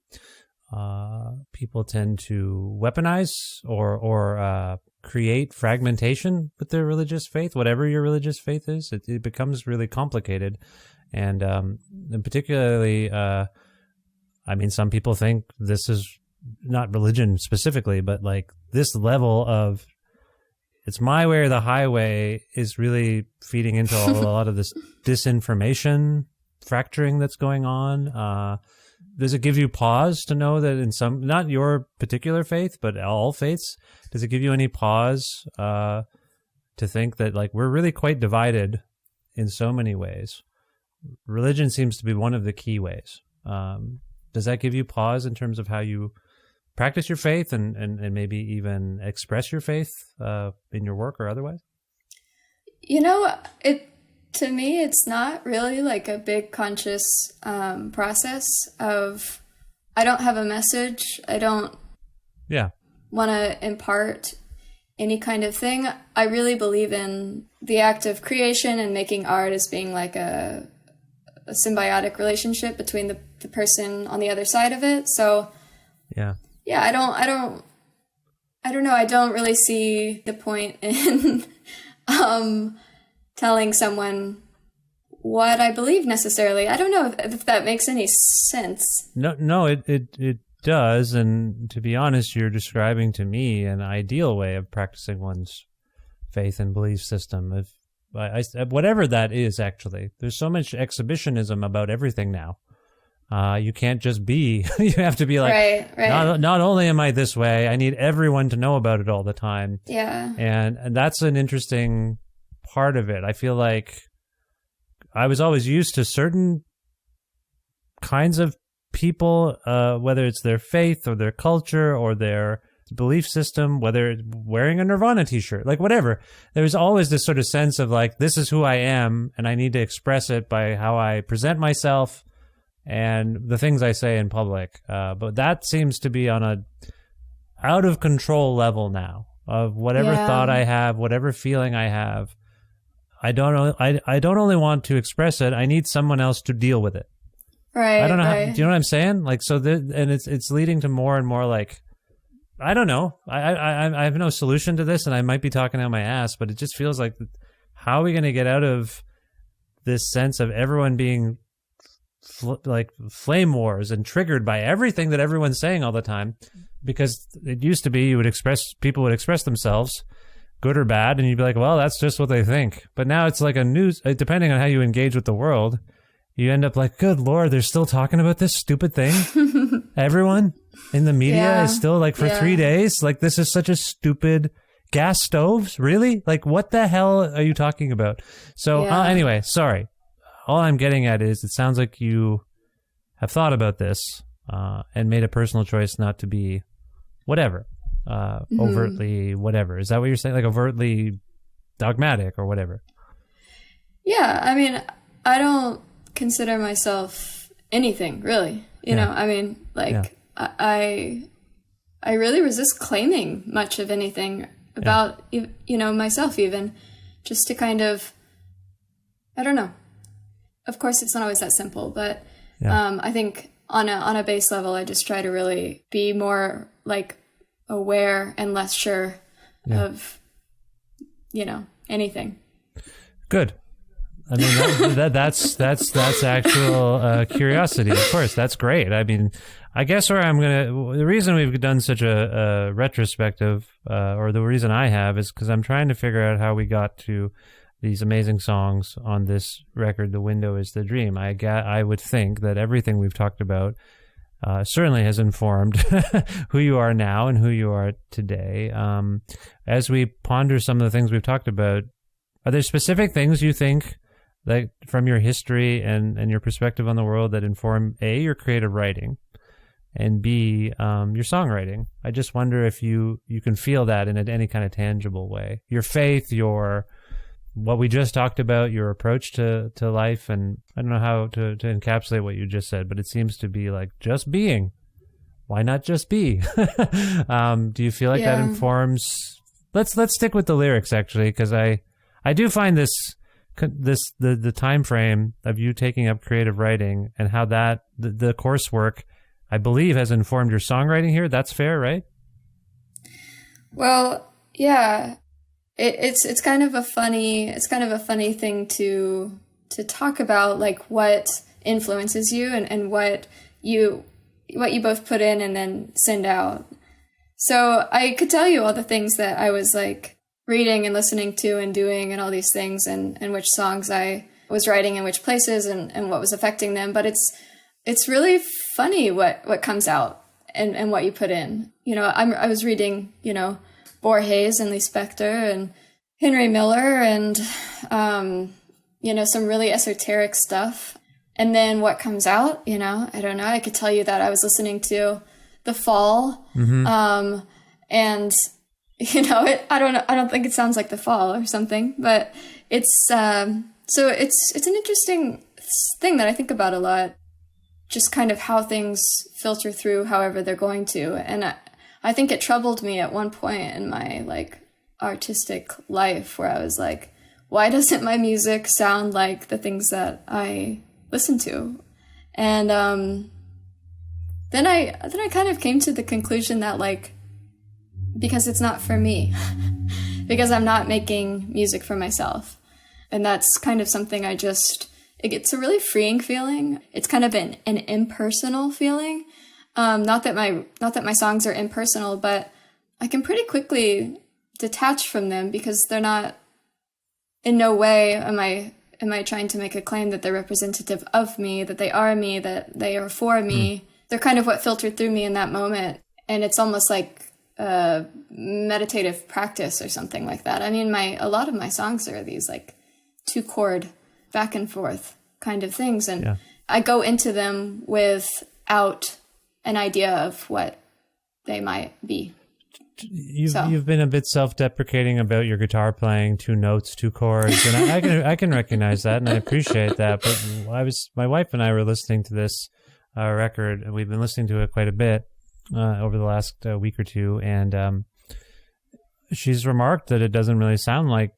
people tend to weaponize or create fragmentation with their religious faith, whatever your religious faith is. It becomes really complicated. And particularly, some people think this is not religion specifically, but like this level of it's my way or the highway is really feeding into a lot of this disinformation fracturing that's going on. Does it give you pause to know that in some, not your particular faith, but all faiths, does it give you any pause to think that like we're really quite divided in so many ways? Religion seems to be one of the key ways. Does that give you pause in terms of how you practice your faith and maybe even express your faith in your work or otherwise? To me, it's not really like a big conscious process of, I don't have a message. I don't want to impart any kind of thing. I really believe in the act of creation and making art as being like a symbiotic relationship between the person on the other side of it. So yeah, I don't know. I don't really see the point in telling someone what I believe necessarily. I don't know if that makes any sense. No, it does. And to be honest, you're describing to me an ideal way of practicing one's faith and belief system. If whatever that is, actually, there's so much exhibitionism about everything now. You can't just be. You have to be like, right. Not only am I this way, I need everyone to know about it all the time. Yeah, and that's an interesting part of it. I feel like I was always used to certain kinds of people, whether it's their faith or their culture or their belief system, whether it's wearing a Nirvana t-shirt, like whatever. There's always this sort of sense of like, this is who I am, and I need to express it by how I present myself and the things I say in public. But that seems to be on a out of control level now of whatever thought I have, whatever feeling I have. I don't only want to express it. I need someone else to deal with it. Right. I don't know. How, do you know what I'm saying? Like, so and it's leading to more and more like, I don't know. I have no solution to this, and I might be talking out my ass, but it just feels like, how are we going to get out of this sense of everyone being like flame wars and triggered by everything that everyone's saying all the time? Because it used to be people would express themselves, good or bad, and you'd be like, well, that's just what they think. But now it's like depending on how you engage with the world, you end up like, good Lord, they're still talking about this stupid thing. Everyone in the media is still like, for 3 days, like, this is such a stupid gas stoves. Really? Like, what the hell are you talking about? So anyway, sorry. All I'm getting at is it sounds like you have thought about this and made a personal choice not to be whatever. overtly whatever. Is that what you're saying? Like overtly dogmatic or whatever? Yeah, I mean, I don't consider myself anything really. You know, I mean, like I really resist claiming much of anything about myself, even just to kind of, I don't know. Of course, it's not always that simple, but I think on a base level, I just try to really be more like aware and less sure of, anything. Good. I mean, that's actual curiosity. Of course, that's great. I mean, I guess the reason we've done such a retrospective, or the reason I have, is because I'm trying to figure out how we got to these amazing songs on this record, The Window is the Dream. I would think that everything we've talked about certainly has informed who you are now and who you are today. As we ponder some of the things we've talked about, are there specific things you think that from your history and your perspective on the world that inform A, your creative writing, and B, your songwriting? I just wonder if you can feel that in any kind of tangible way. Your faith, what we just talked about, your approach to life, and I don't know how to encapsulate what you just said, but it seems to be like just being. Why not just be? Do you feel like that informs? Let's stick with the lyrics, actually, because I do find the time frame of you taking up creative writing and how that the coursework, I believe, has informed your songwriting here. That's fair, right? Well, yeah. It's kind of a funny thing to talk about, like what influences you and what you both put in and then send out. So I could tell you all the things that I was like reading and listening to and doing and all these things and which songs I was writing in which places and what was affecting them. But it's really funny what comes out and what you put in. I was reading, Borges and Lee Spector and Henry Miller and, some really esoteric stuff. And then what comes out, I don't know. I could tell you that I was listening to The Fall. Mm-hmm. And, I don't think it sounds like The Fall or something, but it's, so it's an interesting thing that I think about a lot, just kind of how things filter through however they're going to. And I think it troubled me at one point in my like artistic life where I was like, why doesn't my music sound like the things that I listen to? And then I kind of came to the conclusion that like, because it's not for me, because I'm not making music for myself. And that's kind of something it's a really freeing feeling. It's kind of an impersonal feeling. Not that my songs are impersonal, but I can pretty quickly detach from them because they're not, in no way am I trying to make a claim that they're representative of me, that they are me, that they are for me. They're kind of what filtered through me in that moment. And it's almost like a meditative practice or something like that. I mean, a lot of my songs are these like 2-chord back and forth kind of things. And I go into them without an idea of what they might be. You've been a bit self-deprecating about your guitar playing, 2 notes, 2 chords, and I can recognize that, and I appreciate that. But my wife and I were listening to this record, and we've been listening to it quite a bit over the last week or two, and she's remarked that it doesn't really sound like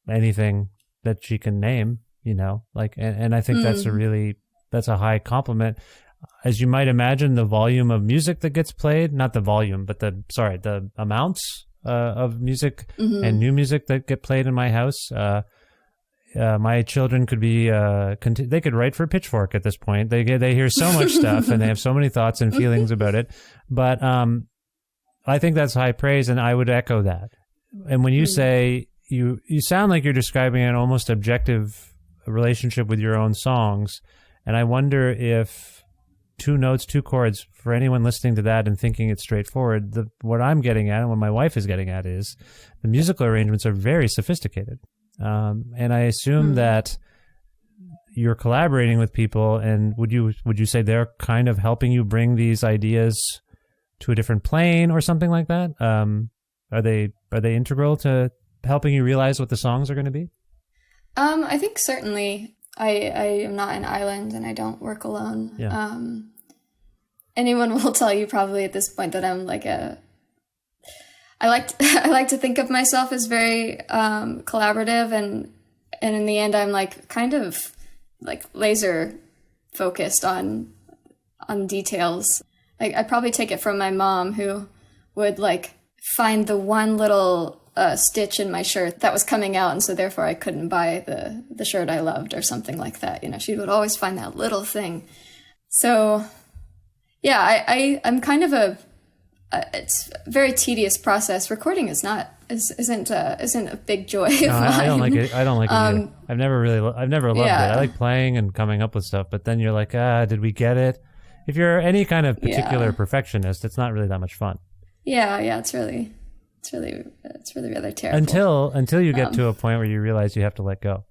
anything that she can name, and I think that's a high compliment. As you might imagine, the volume of music that gets played, not the volume, but the amounts of music and new music that get played in my house. My children could be, they could write for Pitchfork at this point. They hear so much stuff and they have so many thoughts and feelings about it. But I think that's high praise, and I would echo that. And when you say you sound like you're describing an almost objective relationship with your own songs, and I wonder if 2 notes, 2 chords, for anyone listening to that and thinking it's straightforward, what I'm getting at and what my wife is getting at is the musical arrangements are very sophisticated. And I assume that you're collaborating with people, and would you say they're kind of helping you bring these ideas to a different plane or something like that? Are they integral to helping you realize what the songs are going to be? I think certainly. I am not an island and I don't work alone. Yeah. Anyone will tell you probably at this point that I'm like I like to think of myself as very collaborative, and in the end I'm like kind of like laser focused on details. Like I probably take it from my mom, who would like find the one little stitch in my shirt that was coming out, and so therefore I couldn't buy the shirt I loved or something like that. You know, she would always find that little thing. So yeah, I'm kind of it's a very tedious process. Recording isn't a big joy of mine. I don't like it. I don't like it either. I've never loved it. I like playing and coming up with stuff, but then you're like, did we get it? If you're any kind of particular perfectionist, it's not really that much fun. Yeah, it's really rather terrible. Until you get to a point where you realize you have to let go.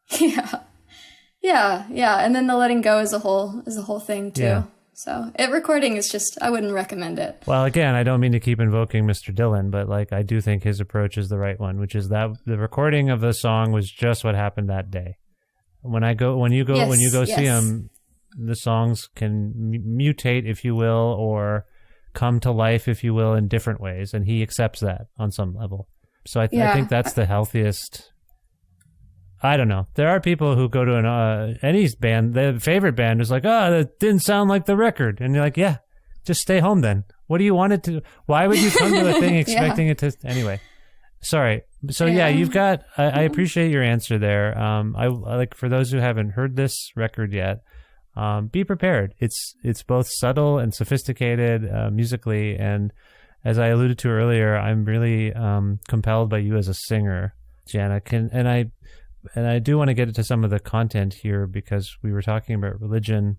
Yeah. And then the letting go is a whole thing too. Yeah. So recording is just, I wouldn't recommend it. Well, again, I don't mean to keep invoking Mr. Dylan, but like I do think his approach is the right one, which is that the recording of the song was just what happened that day. When you go see him, the songs can mutate, if you will, or come to life, if you will, in different ways, and he accepts that on some level. So I think that's the healthiest. I don't know. There are people who go to any band, their favorite band is like, that didn't sound like the record, and you're like, yeah, just stay home then. What do you want it to? Why would you come to a thing expecting it to? Anyway, sorry. So you've got. I appreciate your answer there. I like, for those who haven't heard this record yet. Be prepared. It's both subtle and sophisticated musically, and as I alluded to earlier, I'm really compelled by you as a singer, Jana. And I do want to get into some of the content here, because we were talking about religion,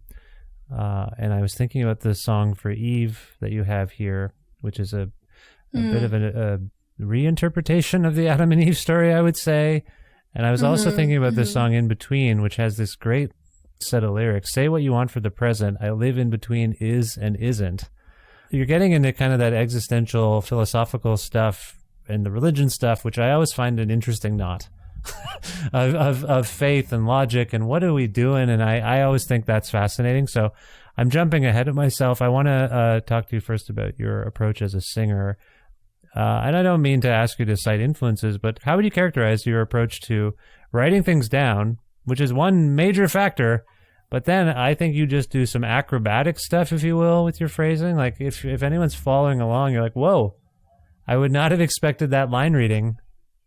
and I was thinking about the song for Eve that you have here, which is a bit of a reinterpretation of the Adam and Eve story, I would say. And I was also thinking about this song In Between, which has this great set of lyrics. Say what you want for the present. I live in between is and isn't. You're getting into kind of that existential philosophical stuff and the religion stuff, which I always find an interesting knot of faith and logic and what are we doing. And I always think that's fascinating. So I'm jumping ahead of myself. I want to talk to you first about your approach as a singer. And I don't mean to ask you to cite influences, but how would you characterize your approach to writing things down, which is one major factor, but then I think you just do some acrobatic stuff, if you will, with your phrasing. Like if anyone's following along, you're like, whoa, I would not have expected that line reading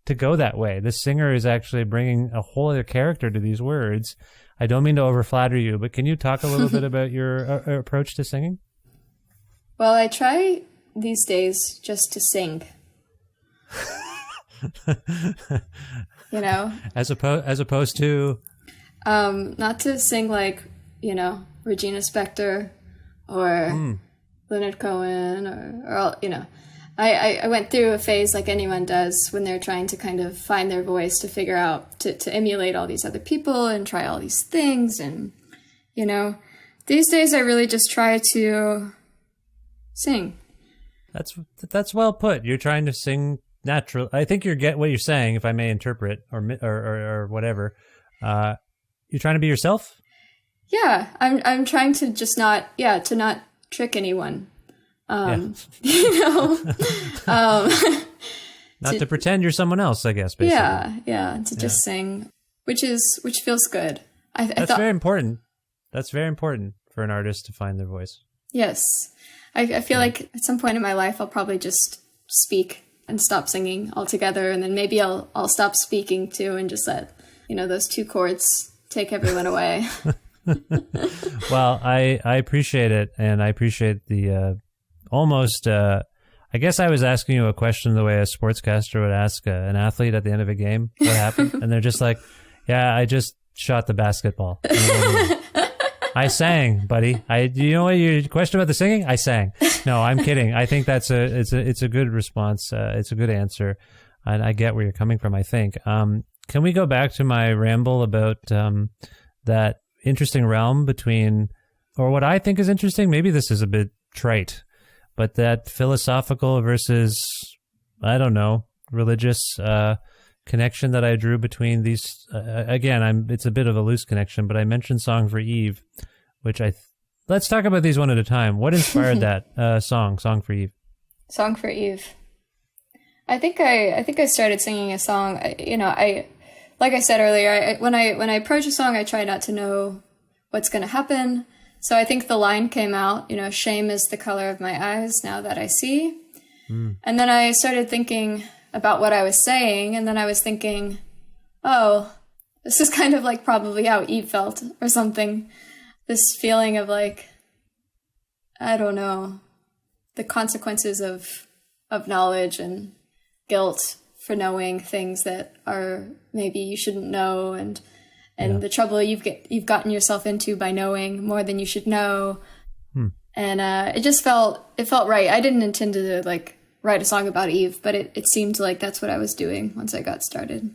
to go that way. The singer is actually bringing a whole other character to these words. I don't mean to overflatter you, but can you talk a little bit about your approach to singing? Well, I try these days just to sing. You know, as opposed to not to sing like, you know, Regina Spektor or Leonard Cohen or you know, I went through a phase like anyone does when they're trying to kind of find their voice, to figure out to emulate all these other people and try all these things. And, you know, these days I really just try to sing. That's well put. You're trying to sing natural. I think you get what you're saying, if I may interpret, or whatever. You're trying to be yourself? Yeah, I'm trying to just not trick anyone. You know, not to pretend you're someone else, I guess. Basically. Yeah, to just sing, which feels good. That's very important. That's very important for an artist to find their voice. Yes, I feel like at some point in my life I'll probably just speak and stop singing altogether, and then maybe I'll stop speaking too and just let, you know, those two chords take everyone away. Well, I appreciate it, and I appreciate the almost. I guess I was asking you a question the way a sportscaster would ask an athlete at the end of a game, what happened, and they're just like, "Yeah, I just shot the basketball." I sang, buddy. You know what your question about the singing? I sang. No, I'm kidding. I think it's a good response. It's a good answer, and I get where you're coming from, I think. Can we go back to my ramble about that interesting realm between, or what I think is interesting? Maybe this is a bit trite, but that philosophical versus, I don't know, religious connection that I drew between these, again, it's a bit of a loose connection, but I mentioned Song for Eve, which let's talk about these one at a time. What inspired that Song for Eve? Song for Eve. I think I started singing a song. Like I said earlier, when I approach a song, I try not to know what's going to happen. So I think the line came out, shame is the color of my eyes now that I see. And then I started thinking about what I was saying, and then I was thinking, oh, this is kind of like probably how Eve felt or something. This feeling of like, I don't know, the consequences of knowledge and guilt for knowing things that are maybe you shouldn't know, and the trouble you've gotten yourself into by knowing more than you should know. And it felt right. I didn't intend to like write a song about Eve, but it seemed like that's what I was doing once I got started.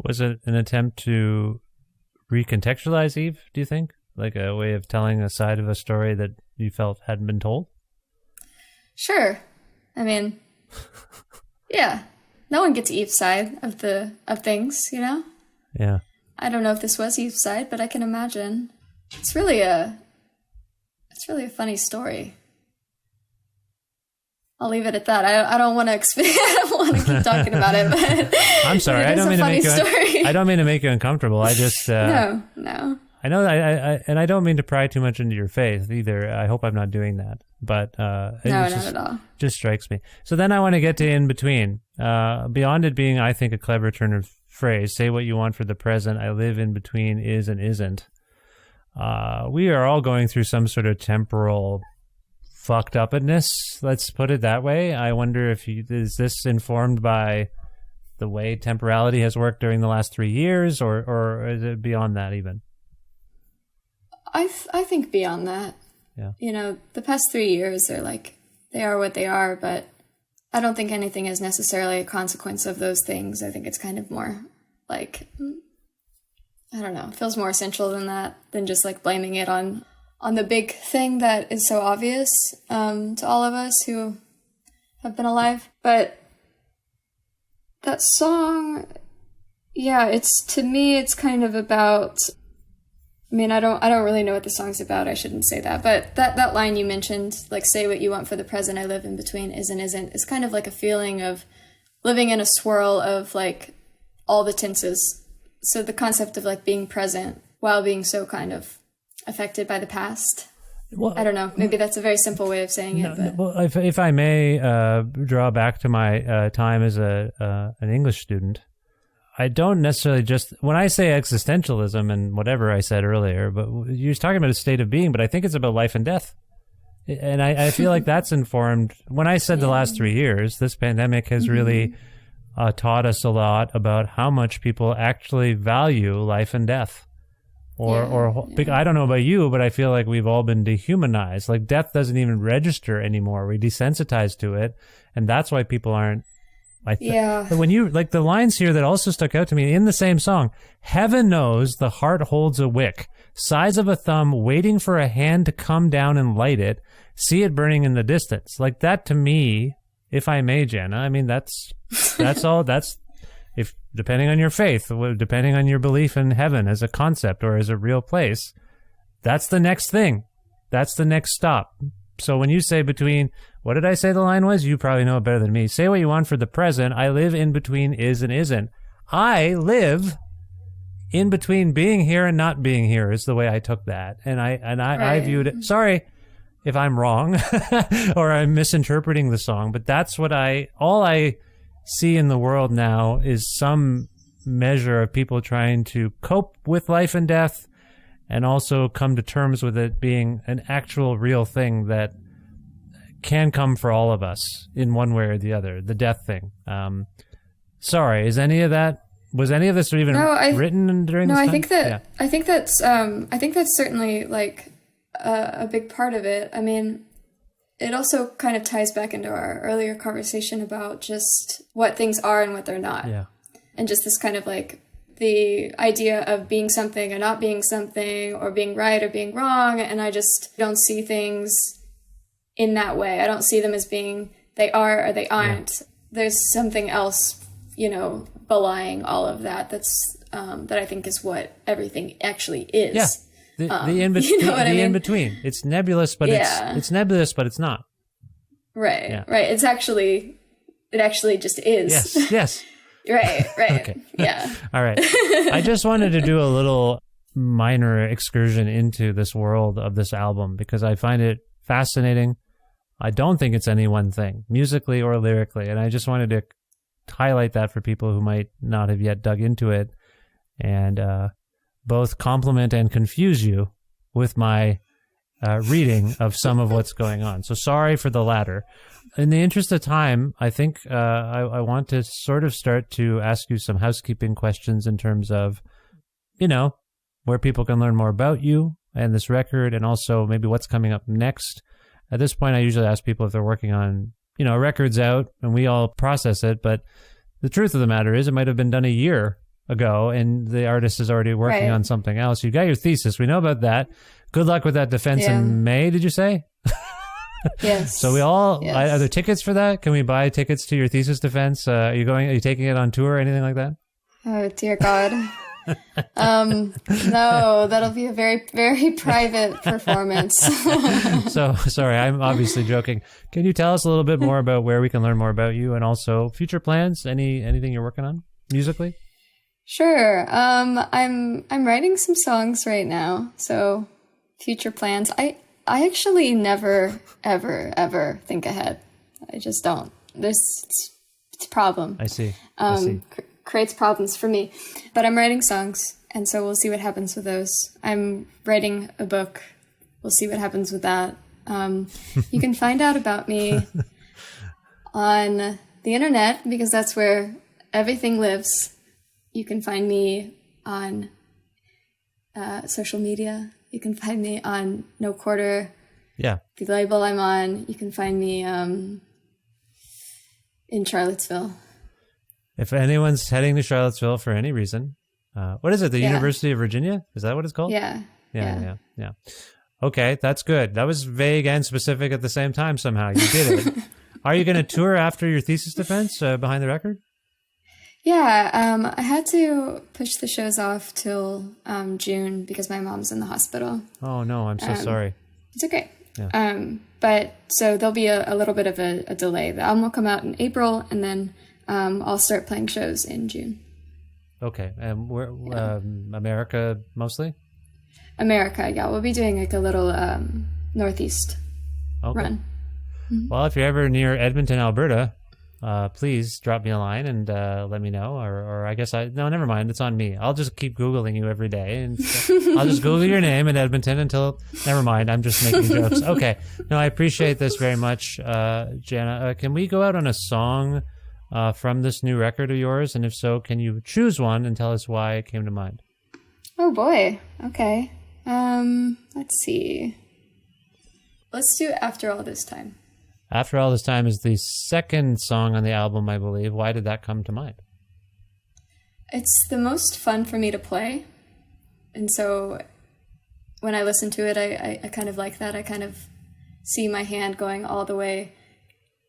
Was it an attempt to recontextualize Eve, do you think? Like a way of telling a side of a story that you felt hadn't been told? Sure. I mean, yeah. No one gets Eve's side of things, Yeah. I don't know if this was Eve's side, but I can imagine. It's really a funny story. I'll leave it at that. I don't want to I don't want to keep talking about it. But I'm sorry. I don't mean to make you uncomfortable. I just no. I know. I don't mean to pry too much into your faith either. I hope I'm not doing that. But no, not at all. Just strikes me. So then I want to get to in between. Beyond it being, I think, a clever turn of phrase. Say what you want for the present. I live in between is and isn't. We are all going through some sort of temporal fucked upness, let's put it that way. I wonder if is this informed by the way temporality has worked during the last 3 years, or is it beyond that even? I think beyond that. Yeah. The past 3 years they are what they are, but I don't think anything is necessarily a consequence of those things. I think it's kind of more like, I don't know, it feels more essential than that, than just like blaming it on the big thing that is so obvious to all of us who have been alive. But that song, yeah, to me it's kind of about, I mean, I don't really know what the song's about. I shouldn't say that. But that line you mentioned, like, say what you want for the present, I live in between is and isn't, is kind of like a feeling of living in a swirl of like all the tenses. So the concept of like being present while being so kind of affected by the past. Well, I don't know. Maybe that's a very simple way of saying it. But. Well, if I may draw back to my time as an English student, I don't necessarily just, when I say existentialism and whatever I said earlier, but you're talking about a state of being, but I think it's about life and death. And I feel like that's informed. When I said the last 3 years, this pandemic has really taught us a lot about how much people actually value life and death. I don't know about you, but I feel like we've all been dehumanized. Like death doesn't even register anymore. We're desensitized to it. And that's why people aren't. When you, like the lines here that also stuck out to me in the same song, heaven knows the heart holds a wick, size of a thumb waiting for a hand to come down and light it, see it burning in the distance. Like that to me, if I may, Jana, I mean, that's all, if depending on your faith, depending on your belief in heaven as a concept or as a real place, that's the next thing. That's the next stop. So when you say between, what did I say the line was? You probably know it better than me. Say what you want for the present. I live in between is and isn't. I live in between being here and not being here is the way I took that. And I viewed it. Sorry if I'm wrong or I'm misinterpreting the song, but that's what all I see in the world now is some measure of people trying to cope with life and death and also come to terms with it being an actual real thing that can come for all of us in one way or the other, the death thing. Sorry, was any of this even written during this time? I think that's certainly like a big part of it. I mean, it also kind of ties back into our earlier conversation about just what things are and what they're not. Yeah. And just this kind of like the idea of being something or not being something or being right or being wrong. And I just don't see things in that way. I don't see them as being they are or they aren't. Yeah. There's something else, belying all of that. That's that I think is what everything actually is. Yeah. The in between. It's nebulous, but it's nebulous, but it's not. Right. Yeah. Right. It actually just is. Yes. Right. Okay. Yeah. All right. I just wanted to do a little minor excursion into this world of this album because I find it fascinating. I don't think it's any one thing, musically or lyrically, and I just wanted to highlight that for people who might not have yet dug into it, and both compliment and confuse you with my reading of some of what's going on. So sorry for the latter. In the interest of time, I think I want to sort of start to ask you some housekeeping questions in terms of, where people can learn more about you and this record, and also maybe what's coming up next. At this point, I usually ask people if they're working on, a record's out, and we all process it, but the truth of the matter is it might have been done a year ago, and the artist is already working on something else. You got your thesis. We know about that. Good luck with that defense in May, did you say? Yes. So are there tickets for that? Can we buy tickets to your thesis defense? Are you taking it on tour or anything like that? Oh, dear God. No, that'll be a very, very private performance. So, sorry, I'm obviously joking. Can you tell us a little bit more about where we can learn more about you and also future plans? Anything you're working on musically? Sure. I'm writing some songs right now. So future plans. I actually never, ever, ever think ahead. I just don't. It's a problem. I see. Creates problems for me. But I'm writing songs, and so we'll see what happens with those. I'm writing a book. We'll see what happens with that. You can find out about me on the internet, because that's where everything lives. You can find me on social media. You can find me on No Quarter. Yeah. The label I'm on. You can find me in Charlottesville. If anyone's heading to Charlottesville for any reason, what is it? The University of Virginia? Is that what it's called? Yeah. Okay, that's good. That was vague and specific at the same time somehow. You did it. Are you going to tour after your thesis defense behind the record? Yeah, I had to push the shows off till June because my mom's in the hospital. Oh, no, I'm so sorry. It's okay. Yeah. But so there'll be a little bit of a delay. The album will come out in April, and then I'll start playing shows in June. Okay. And where, America mostly? America, yeah. We'll be doing like a little Northeast run. Mm-hmm. Well, if you're ever near Edmonton, Alberta, please drop me a line and let me know. Or I guess no, never mind. It's on me. I'll just keep Googling you every day. And I'll just Google your name in Edmonton until, never mind. I'm just making jokes. Okay. No, I appreciate this very much, Jana. Can we go out on a song from this new record of yours? And if so, can you choose one and tell us why it came to mind? Oh boy. Okay. Let's see. Let's do After All This Time. After All This Time is the second song on the album, I believe. Why did that come to mind? It's the most fun for me to play. And so when I listen to it, I kind of like that. I kind of see my hand going all the way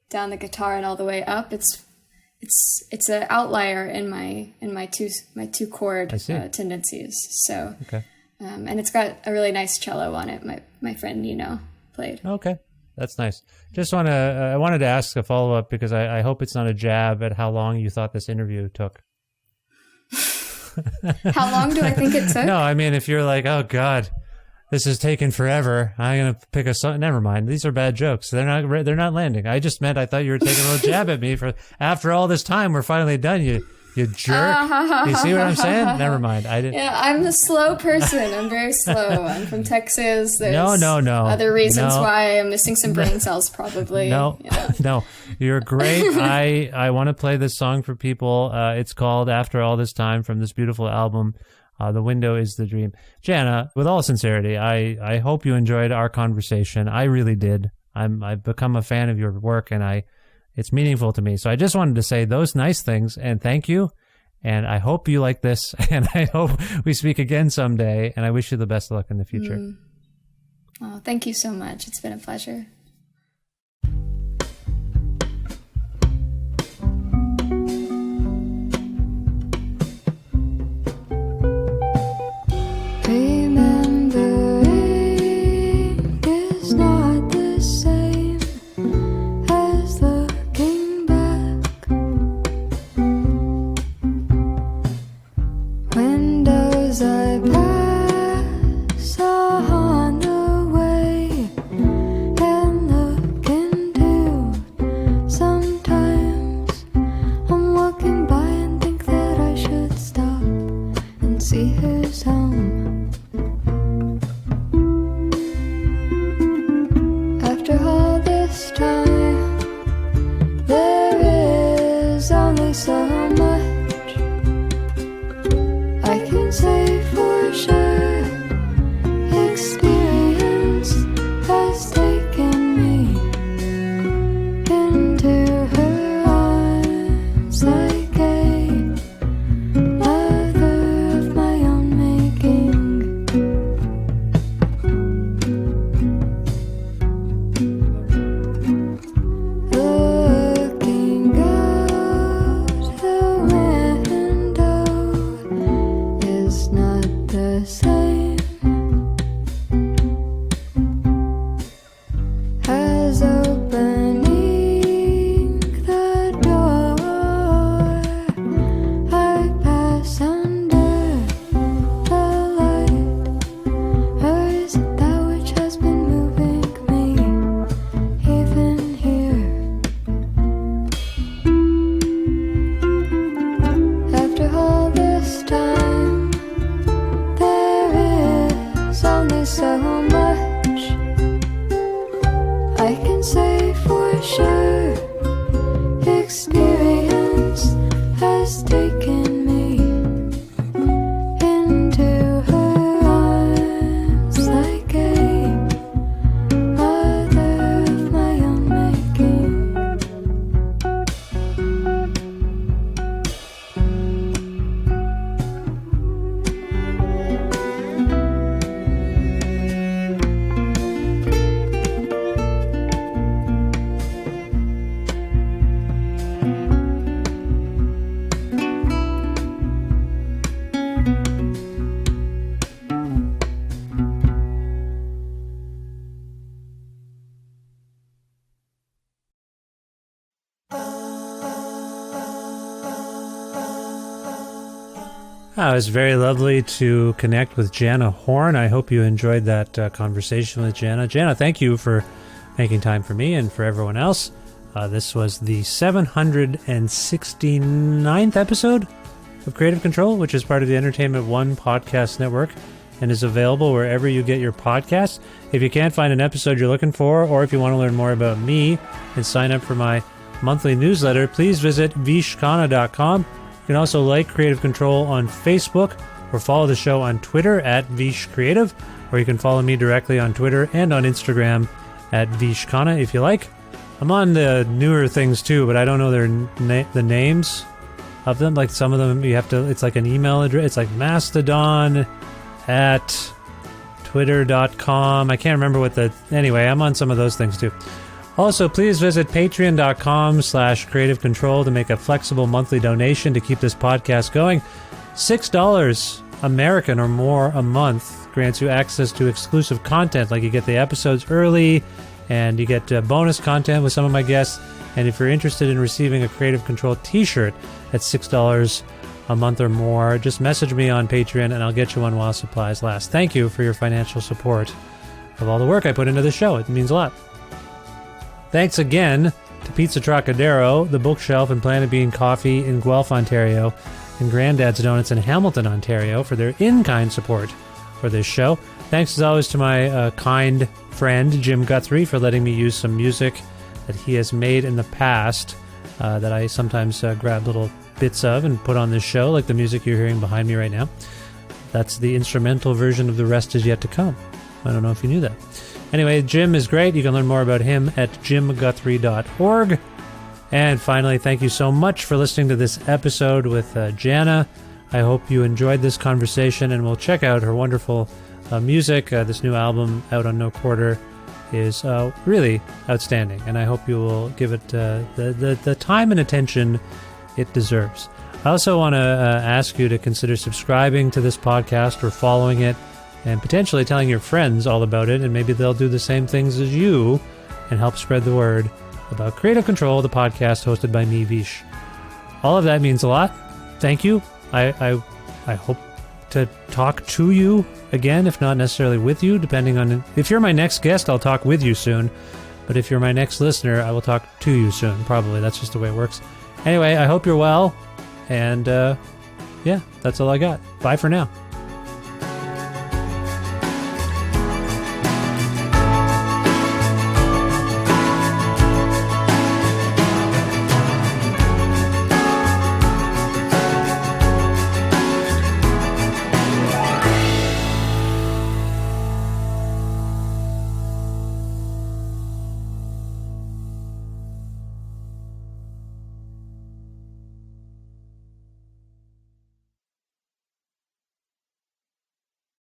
down the guitar and all the way up. It's an outlier in my two chord tendencies. So okay. And it's got a really nice cello on it. My friend Nino played. Okay, that's nice. I wanted to ask a follow up because I hope it's not a jab at how long you thought this interview took. How long do I think it took? No, I mean if you're like, oh God, this is taking forever. I'm gonna pick a song. Never mind. These are bad jokes. They're not landing. I just meant I thought you were taking a little jab at me for after all this time. We're finally done. You jerk. You see what I'm saying? Never mind. I didn't. Yeah, I'm a slow person. I'm very slow. I'm from Texas. There's no. Other reasons why I'm missing some brain cells, probably. No. You're great. I want to play this song for people. It's called After All This Time from this beautiful album. The Window is the Dream. Jana, with all sincerity, I hope you enjoyed our conversation. I really did. I've become a fan of your work, and it's meaningful to me. So I just wanted to say those nice things and thank you. And I hope you like this, and I hope we speak again someday. And I wish you the best of luck in the future. Oh, thank you so much. It's been a pleasure. so much I can say for sure. Experience has taken me into her arms like a mother of my own making. Looking out the window is not the same as opening the door. I pass under the light, or is it that which has been moving me even here? After all this time, there is only so much I can say for sure. Experience has taken me into her arms like a mother of my own making. It was very lovely to connect with Jana Horn. I hope you enjoyed that conversation with Jana. Jana, thank you for making time for me and for everyone else. This was the 769th episode of Creative Control, which is part of the Entertainment One podcast network and is available wherever you get your podcasts. If you can't find an episode you're looking for, or if you want to learn more about me and sign up for my monthly newsletter, please visit vishkhanna.com. You can also like Creative Control on Facebook or follow the show on Twitter at Vish Creative, or you can follow me directly on Twitter and on Instagram at Vishkhanna if you like. I'm on the newer things too, but I don't know the names of them. Like some of them you have to, it's like an email address. It's like Mastodon at twitter.com. I can't remember anyway, I'm on some of those things too. Also, please visit patreon.com/creative control to make a flexible monthly donation to keep this podcast going. $6 American or more a month grants you access to exclusive content, like you get the episodes early and you get bonus content with some of my guests. And if you're interested in receiving a Creative Control t-shirt at $6 a month or more, just message me on Patreon and I'll get you one while supplies last. Thank you for your financial support of all the work I put into this show. It means a lot. Thanks again to Pizza Trocadero, The Bookshelf, and Planet Bean Coffee in Guelph, Ontario, and Granddad's Donuts in Hamilton, Ontario, for their in-kind support for this show. Thanks as always to my kind friend Jim Guthrie for letting me use some music that he has made in the past that I sometimes grab little bits of and put on this show, like the music you're hearing behind me right now. That's the instrumental version of The Rest Is Yet to Come. I don't know if you knew that. Anyway, Jim is great. You can learn more about him at jimguthrie.org. And finally, thank you so much for listening to this episode with Jana. I hope you enjoyed this conversation, and we'll check out her wonderful music. This new album out on No Quarter is really outstanding, and I hope you will give it the time and attention it deserves. I also want to ask you to consider subscribing to this podcast or following it, and potentially telling your friends all about it, and maybe they'll do the same things as you and help spread the word about Creative Control, the podcast hosted by me, Vish. All of that means a lot. Thank you. I hope to talk to you again, if not necessarily with you, depending on... If you're my next guest, I'll talk with you soon. But if you're my next listener, I will talk to you soon, probably. That's just the way it works. Anyway, I hope you're well. And, yeah, that's all I got. Bye for now.